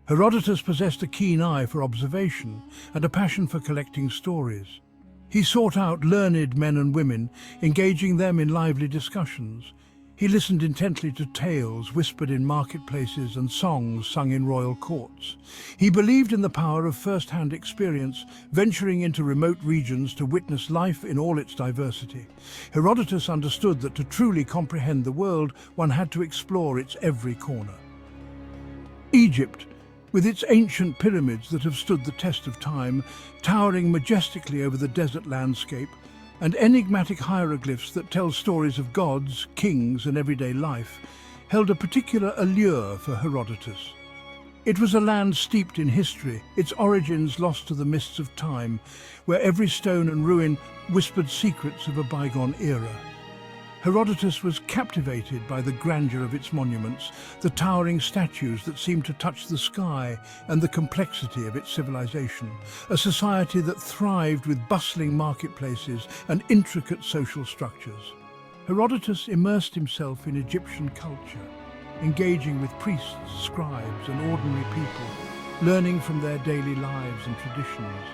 Herodotus possessed a keen eye for observation and a passion for collecting stories. He sought out learned men and women, engaging them in lively discussions. He listened intently to tales whispered in marketplaces and songs sung in royal courts. He believed in the power of first-hand experience, venturing into remote regions to witness life in all its diversity. Herodotus understood that to truly comprehend the world, one had to explore its every corner. Egypt, with its ancient pyramids that have stood the test of time, towering majestically over the desert landscape, and enigmatic hieroglyphs that tell stories of gods, kings, and everyday life, held a particular allure for Herodotus. It was a land steeped in history, its origins lost to the mists of time, where every stone and ruin whispered secrets of a bygone era. Herodotus was captivated by the grandeur of its monuments, the towering statues that seemed to touch the sky, and the complexity of its civilization, a society that thrived with bustling marketplaces and intricate social structures. Herodotus immersed himself in Egyptian culture, engaging with priests, scribes, and ordinary people, learning from their daily lives and traditions.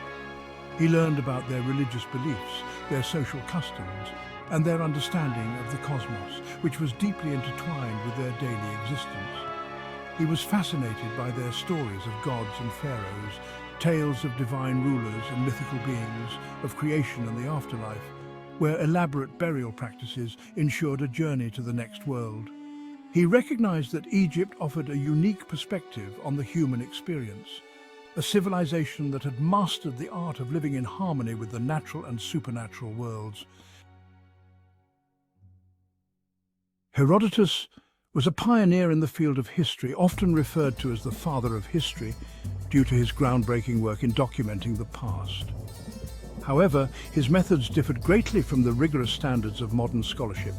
He learned about their religious beliefs, their social customs, and their understanding of the cosmos, which was deeply intertwined with their daily existence. He was fascinated by their stories of gods and pharaohs, tales of divine rulers and mythical beings, of creation and the afterlife, where elaborate burial practices ensured a journey to the next world. He recognized that Egypt offered a unique perspective on the human experience, a civilization that had mastered the art of living in harmony with the natural and supernatural worlds. Herodotus was a pioneer in the field of history, often referred to as the father of history, due to his groundbreaking work in documenting the past. However, his methods differed greatly from the rigorous standards of modern scholarship.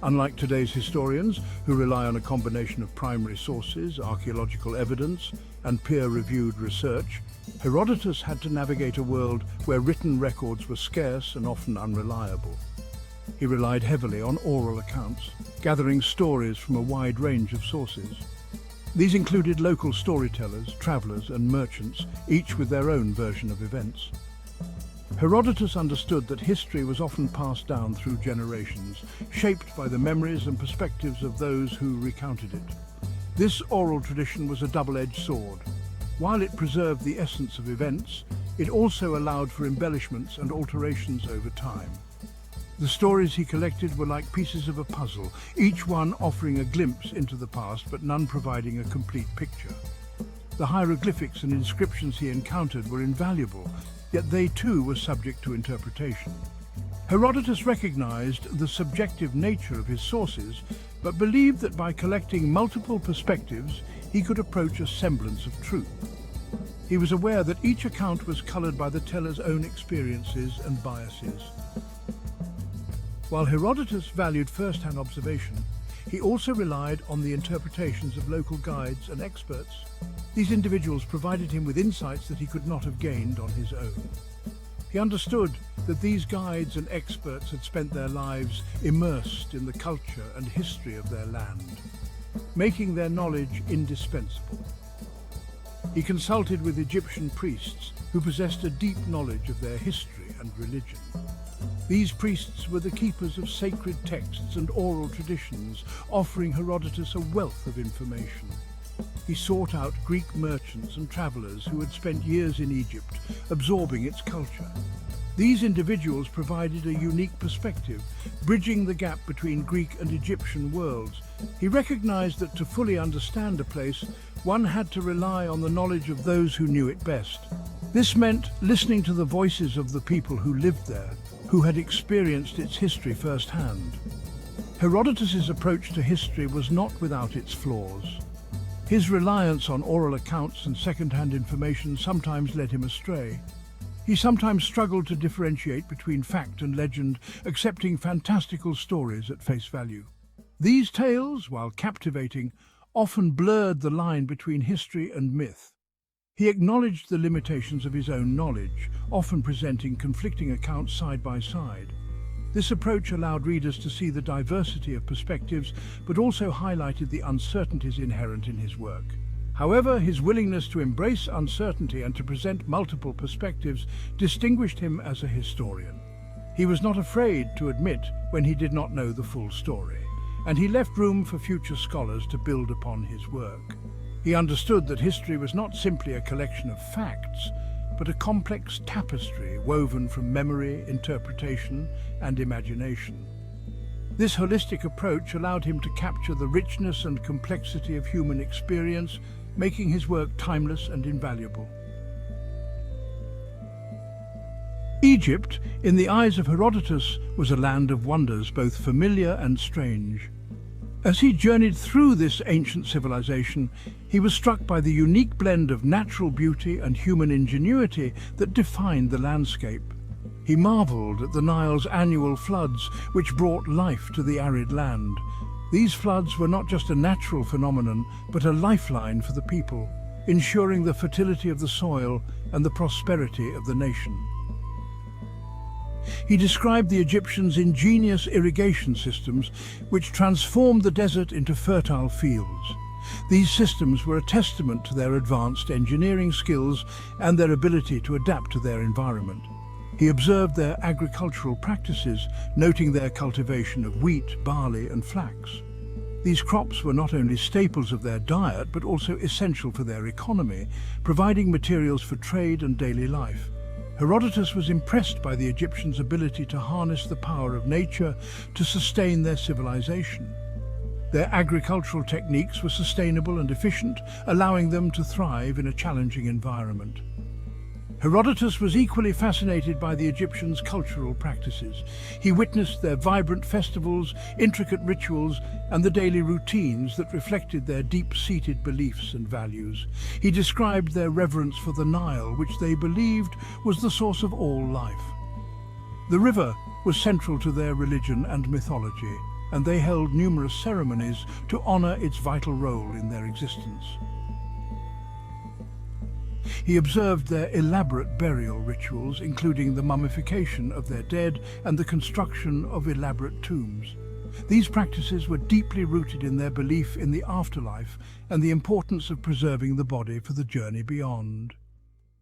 Unlike today's historians, who rely on a combination of primary sources, archaeological evidence, and peer-reviewed research, Herodotus had to navigate a world where written records were scarce and often unreliable. He relied heavily on oral accounts, gathering stories from a wide range of sources. These included local storytellers, travelers, and merchants, each with their own version of events. Herodotus understood that history was often passed down through generations, shaped by the memories and perspectives of those who recounted it. This oral tradition was a double-edged sword. While it preserved the essence of events, it also allowed for embellishments and alterations over time. The stories he collected were like pieces of a puzzle, each one offering a glimpse into the past, but none providing a complete picture. The hieroglyphics and inscriptions he encountered were invaluable, yet they too were subject to interpretation. Herodotus recognized the subjective nature of his sources, but believed that by collecting multiple perspectives, he could approach a semblance of truth. He was aware that each account was colored by the teller's own experiences and biases. While Herodotus valued first-hand observation, he also relied on the interpretations of local guides and experts. These individuals provided him with insights that he could not have gained on his own. He understood that these guides and experts had spent their lives immersed in the culture and history of their land, making their knowledge indispensable. He consulted with Egyptian priests who possessed a deep knowledge of their history and religion. These priests were the keepers of sacred texts and oral traditions, offering Herodotus a wealth of information. He sought out Greek merchants and travelers who had spent years in Egypt, absorbing its culture. These individuals provided a unique perspective, bridging the gap between Greek and Egyptian worlds. He recognized that to fully understand a place, one had to rely on the knowledge of those who knew it best. This meant listening to the voices of the people who lived there, who had experienced its history firsthand. Herodotus's approach to history was not without its flaws. His reliance on oral accounts and second-hand information sometimes led him astray. He sometimes struggled to differentiate between fact and legend, accepting fantastical stories at face value. These tales, while captivating, often blurred the line between history and myth. He acknowledged the limitations of his own knowledge, often presenting conflicting accounts side by side. This approach allowed readers to see the diversity of perspectives, but also highlighted the uncertainties inherent in his work. However, his willingness to embrace uncertainty and to present multiple perspectives distinguished him as a historian. He was not afraid to admit when he did not know the full story, and he left room for future scholars to build upon his work. He understood that history was not simply a collection of facts, but a complex tapestry woven from memory, interpretation, and imagination. This holistic approach allowed him to capture the richness and complexity of human experience, making his work timeless and invaluable. Egypt, in the eyes of Herodotus, was a land of wonders, both familiar and strange. As he journeyed through this ancient civilization, he was struck by the unique blend of natural beauty and human ingenuity that defined the landscape. He marveled at the Nile's annual floods, which brought life to the arid land. These floods were not just a natural phenomenon, but a lifeline for the people, ensuring the fertility of the soil and the prosperity of the nation. He described the Egyptians' ingenious irrigation systems, which transformed the desert into fertile fields. These systems were a testament to their advanced engineering skills and their ability to adapt to their environment. He observed their agricultural practices, noting their cultivation of wheat, barley, and flax. These crops were not only staples of their diet, but also essential for their economy, providing materials for trade and daily life. Herodotus was impressed by the Egyptians' ability to harness the power of nature to sustain their civilization. Their agricultural techniques were sustainable and efficient, allowing them to thrive in a challenging environment. Herodotus was equally fascinated by the Egyptians' cultural practices. He witnessed their vibrant festivals, intricate rituals, and the daily routines that reflected their deep-seated beliefs and values. He described their reverence for the Nile, which they believed was the source of all life. The river was central to their religion and mythology, and they held numerous ceremonies to honor its vital role in their existence. He observed their elaborate burial rituals, including the mummification of their dead and the construction of elaborate tombs. These practices were deeply rooted in their belief in the afterlife and the importance of preserving the body for the journey beyond.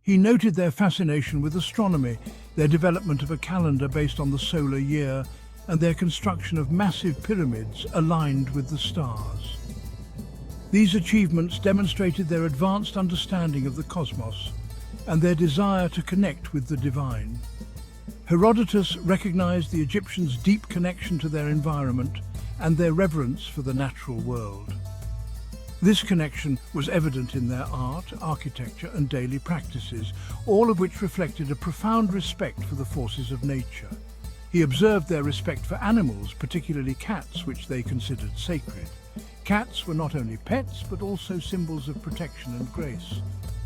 He noted their fascination with astronomy, their development of a calendar based on the solar year, and their construction of massive pyramids aligned with the stars. These achievements demonstrated their advanced understanding of the cosmos and their desire to connect with the divine. Herodotus recognized the Egyptians' deep connection to their environment and their reverence for the natural world. This connection was evident in their art, architecture, and daily practices, all of which reflected a profound respect for the forces of nature. He observed their respect for animals, particularly cats, which they considered sacred. Cats were not only pets, but also symbols of protection and grace,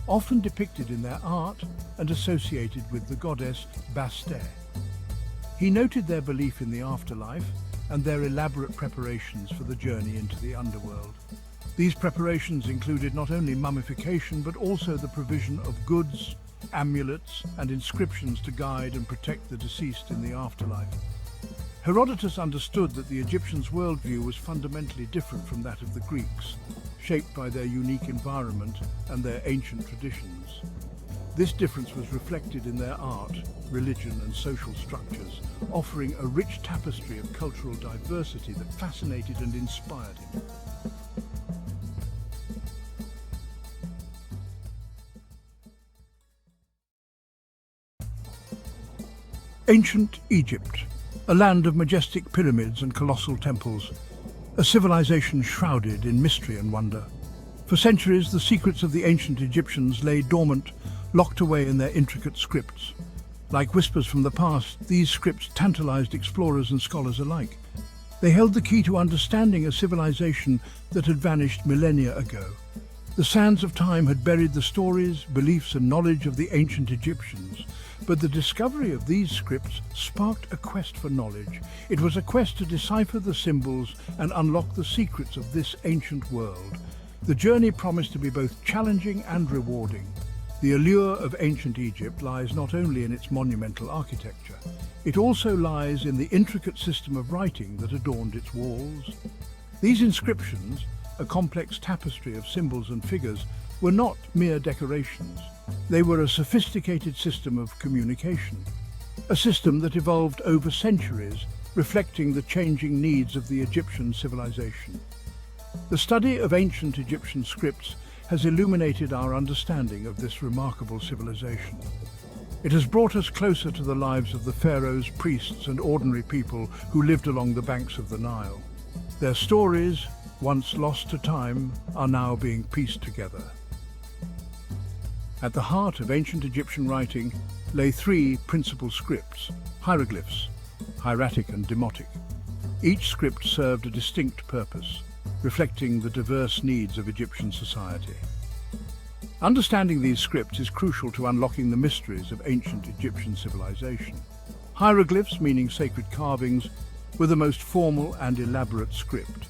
often depicted in their art and associated with the goddess Bastet. He noted their belief in the afterlife and their elaborate preparations for the journey into the underworld. These preparations included not only mummification, but also the provision of goods, amulets, and inscriptions to guide and protect the deceased in the afterlife. Herodotus understood that the Egyptians' worldview was fundamentally different from that of the Greeks, shaped by their unique environment and their ancient traditions. This difference was reflected in their art, religion, and social structures, offering a rich tapestry of cultural diversity that fascinated and inspired him. Ancient Egypt, a land of majestic pyramids and colossal temples, a civilization shrouded in mystery and wonder. For centuries, the secrets of the ancient Egyptians lay dormant, locked away in their intricate scripts. Like whispers from the past, these scripts tantalized explorers and scholars alike. They held the key to understanding a civilization that had vanished millennia ago. The sands of time had buried the stories, beliefs and knowledge of the ancient Egyptians, but the discovery of these scripts sparked a quest for knowledge. It was a quest to decipher the symbols and unlock the secrets of this ancient world. The journey promised to be both challenging and rewarding. The allure of ancient Egypt lies not only in its monumental architecture, it also lies in the intricate system of writing that adorned its walls. These inscriptions, a complex tapestry of symbols and figures, were not mere decorations. They were a sophisticated system of communication, a system that evolved over centuries, reflecting the changing needs of the Egyptian civilization. The study of ancient Egyptian scripts has illuminated our understanding of this remarkable civilization. It has brought us closer to the lives of the pharaohs, priests, and ordinary people who lived along the banks of the Nile. Their stories, once lost to time, are now being pieced together. At the heart of ancient Egyptian writing lay three principal scripts: hieroglyphs, hieratic and demotic. Each script served a distinct purpose, reflecting the diverse needs of Egyptian society. Understanding these scripts is crucial to unlocking the mysteries of ancient Egyptian civilization. Hieroglyphs, meaning sacred carvings, were the most formal and elaborate script.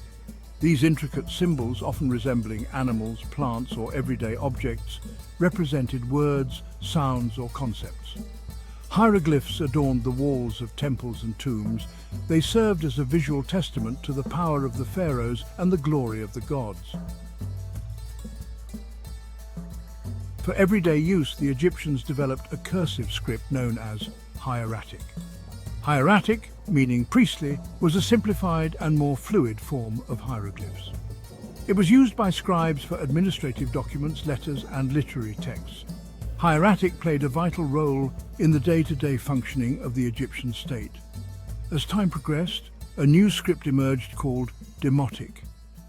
These intricate symbols, often resembling animals, plants, or everyday objects, represented words, sounds, or concepts. Hieroglyphs adorned the walls of temples and tombs. They served as a visual testament to the power of the pharaohs and the glory of the gods. For everyday use, the Egyptians developed a cursive script known as hieratic. Hieratic, meaning priestly, was a simplified and more fluid form of hieroglyphs. It was used by scribes for administrative documents, letters, and literary texts. Hieratic played a vital role in the day-to-day functioning of the Egyptian state. As time progressed, a new script emerged called demotic.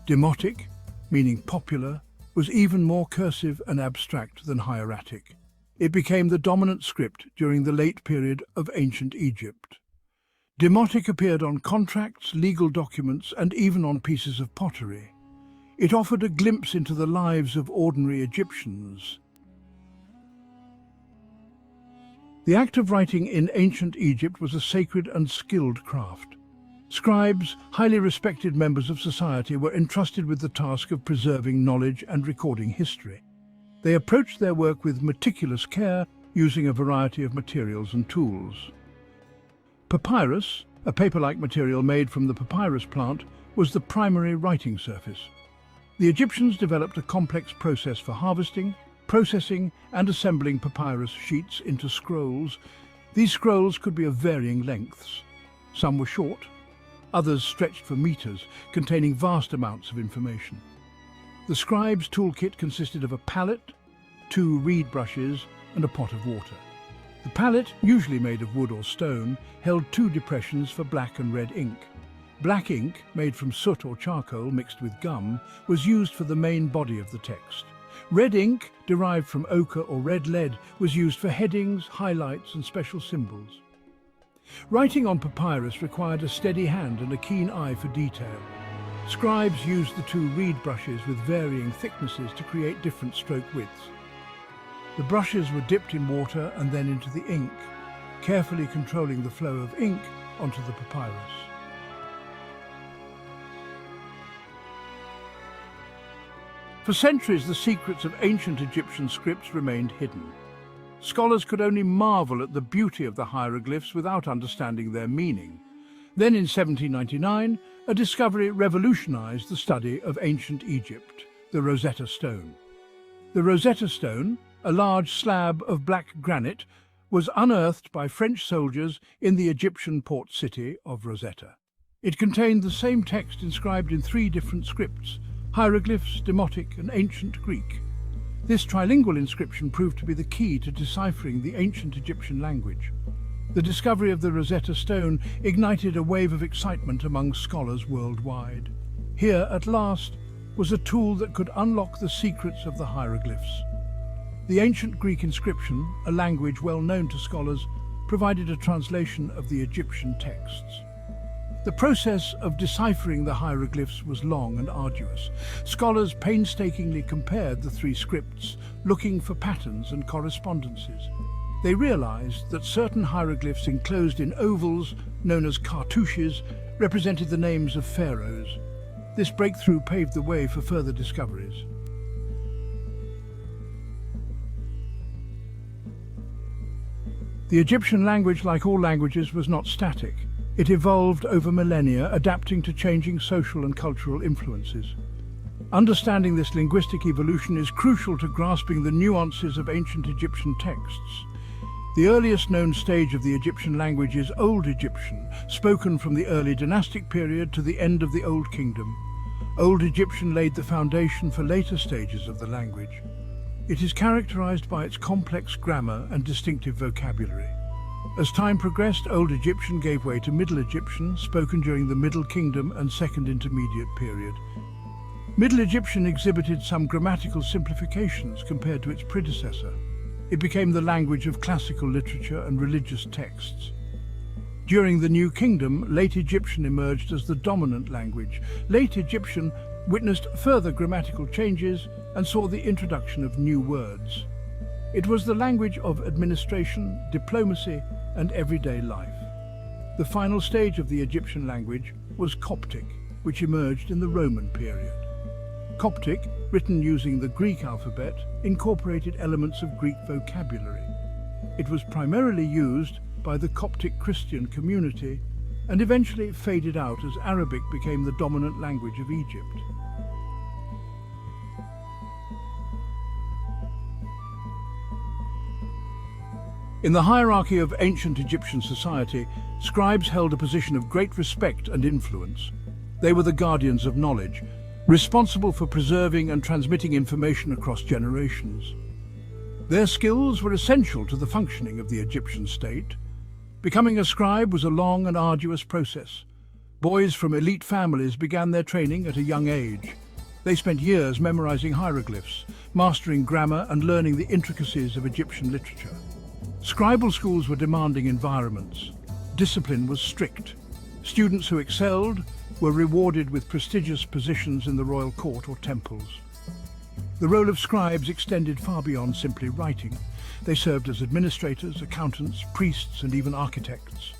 Demotic, meaning popular, was even more cursive and abstract than hieratic. It became the dominant script during the late period of ancient Egypt. Demotic appeared on contracts, legal documents, and even on pieces of pottery. It offered a glimpse into the lives of ordinary Egyptians. The act of writing in ancient Egypt was a sacred and skilled craft. Scribes, highly respected members of society, were entrusted with the task of preserving knowledge and recording history. They approached their work with meticulous care, using a variety of materials and tools. Papyrus, a paper-like material made from the papyrus plant, was the primary writing surface. The Egyptians developed a complex process for harvesting, processing, and assembling papyrus sheets into scrolls. These scrolls could be of varying lengths. Some were short, others stretched for meters, containing vast amounts of information. The scribe's toolkit consisted of a palette, 2 reed brushes, and a pot of water. The palette, usually made of wood or stone, held 2 depressions for black and red ink. Black ink, made from soot or charcoal mixed with gum, was used for the main body of the text. Red ink, derived from ochre or red lead, was used for headings, highlights, and special symbols. Writing on papyrus required a steady hand and a keen eye for detail. Scribes used the 2 reed brushes with varying thicknesses to create different stroke widths. The brushes were dipped in water and then into the ink, carefully controlling the flow of ink onto the papyrus. For centuries, the secrets of ancient Egyptian scripts remained hidden. Scholars could only marvel at the beauty of the hieroglyphs without understanding their meaning. Then in 1799, a discovery revolutionized the study of ancient Egypt: the Rosetta Stone. The Rosetta Stone, a large slab of black granite, was unearthed by French soldiers in the Egyptian port city of Rosetta. It contained the same text inscribed in 3 different scripts: hieroglyphs, demotic, and ancient Greek. This trilingual inscription proved to be the key to deciphering the ancient Egyptian language. The discovery of the Rosetta Stone ignited a wave of excitement among scholars worldwide. Here, at last, was a tool that could unlock the secrets of the hieroglyphs. The ancient Greek inscription, a language well known to scholars, provided a translation of the Egyptian texts. The process of deciphering the hieroglyphs was long and arduous. Scholars painstakingly compared the three scripts, looking for patterns and correspondences. They realized that certain hieroglyphs enclosed in ovals, known as cartouches, represented the names of pharaohs. This breakthrough paved the way for further discoveries. The Egyptian language, like all languages, was not static. It evolved over millennia, adapting to changing social and cultural influences. Understanding this linguistic evolution is crucial to grasping the nuances of ancient Egyptian texts. The earliest known stage of the Egyptian language is Old Egyptian, spoken from the early dynastic period to the end of the Old Kingdom. Old Egyptian laid the foundation for later stages of the language. It is characterized by its complex grammar and distinctive vocabulary. As time progressed, Old Egyptian gave way to Middle Egyptian, spoken during the Middle Kingdom and Second Intermediate period. Middle Egyptian exhibited some grammatical simplifications compared to its predecessor. It became the language of classical literature and religious texts. During the New Kingdom, Late Egyptian emerged as the dominant language. Late Egyptian witnessed further grammatical changes and saw the introduction of new words. It was the language of administration, diplomacy, and everyday life. The final stage of the Egyptian language was Coptic, which emerged in the Roman period. Coptic, written using the Greek alphabet, incorporated elements of Greek vocabulary. It was primarily used by the Coptic Christian community and eventually faded out as Arabic became the dominant language of Egypt. In the hierarchy of ancient Egyptian society, scribes held a position of great respect and influence. They were the guardians of knowledge, responsible for preserving and transmitting information across generations. Their skills were essential to the functioning of the Egyptian state. Becoming a scribe was a long and arduous process. Boys from elite families began their training at a young age. They spent years memorizing hieroglyphs, mastering grammar and learning the intricacies of Egyptian literature. Scribal schools were demanding environments. Discipline was strict. Students who excelled were rewarded with prestigious positions in the royal court or temples. The role of scribes extended far beyond simply writing. They served as administrators, accountants, priests, and even architects.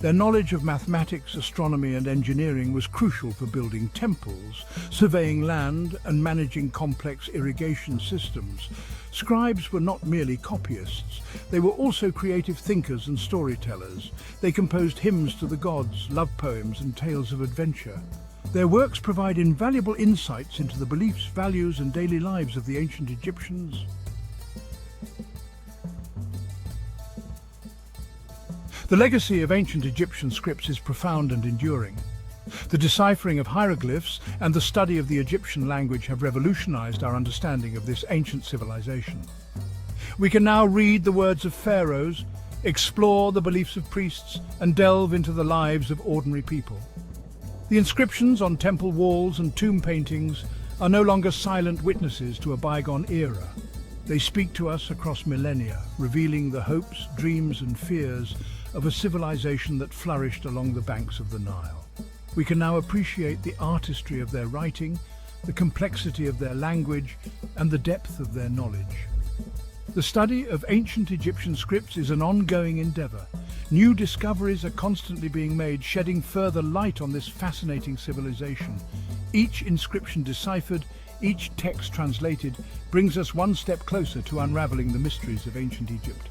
Their knowledge of mathematics, astronomy, and engineering was crucial for building temples, surveying land, and managing complex irrigation systems. Scribes were not merely copyists. They were also creative thinkers and storytellers. They composed hymns to the gods, love poems, and tales of adventure. Their works provide invaluable insights into the beliefs, values, and daily lives of the ancient Egyptians. The legacy of ancient Egyptian scripts is profound and enduring. The deciphering of hieroglyphs and the study of the Egyptian language have revolutionized our understanding of this ancient civilization. We can now read the words of pharaohs, explore the beliefs of priests, and delve into the lives of ordinary people. The inscriptions on temple walls and tomb paintings are no longer silent witnesses to a bygone era. They speak to us across millennia, revealing the hopes, dreams, and fears of a civilization that flourished along the banks of the Nile. We can now appreciate the artistry of their writing, the complexity of their language, and the depth of their knowledge. The study of ancient Egyptian scripts is an ongoing endeavor. New discoveries are constantly being made, shedding further light on this fascinating civilization. Each inscription deciphered, each text translated, brings us one step closer to unraveling the mysteries of ancient Egypt.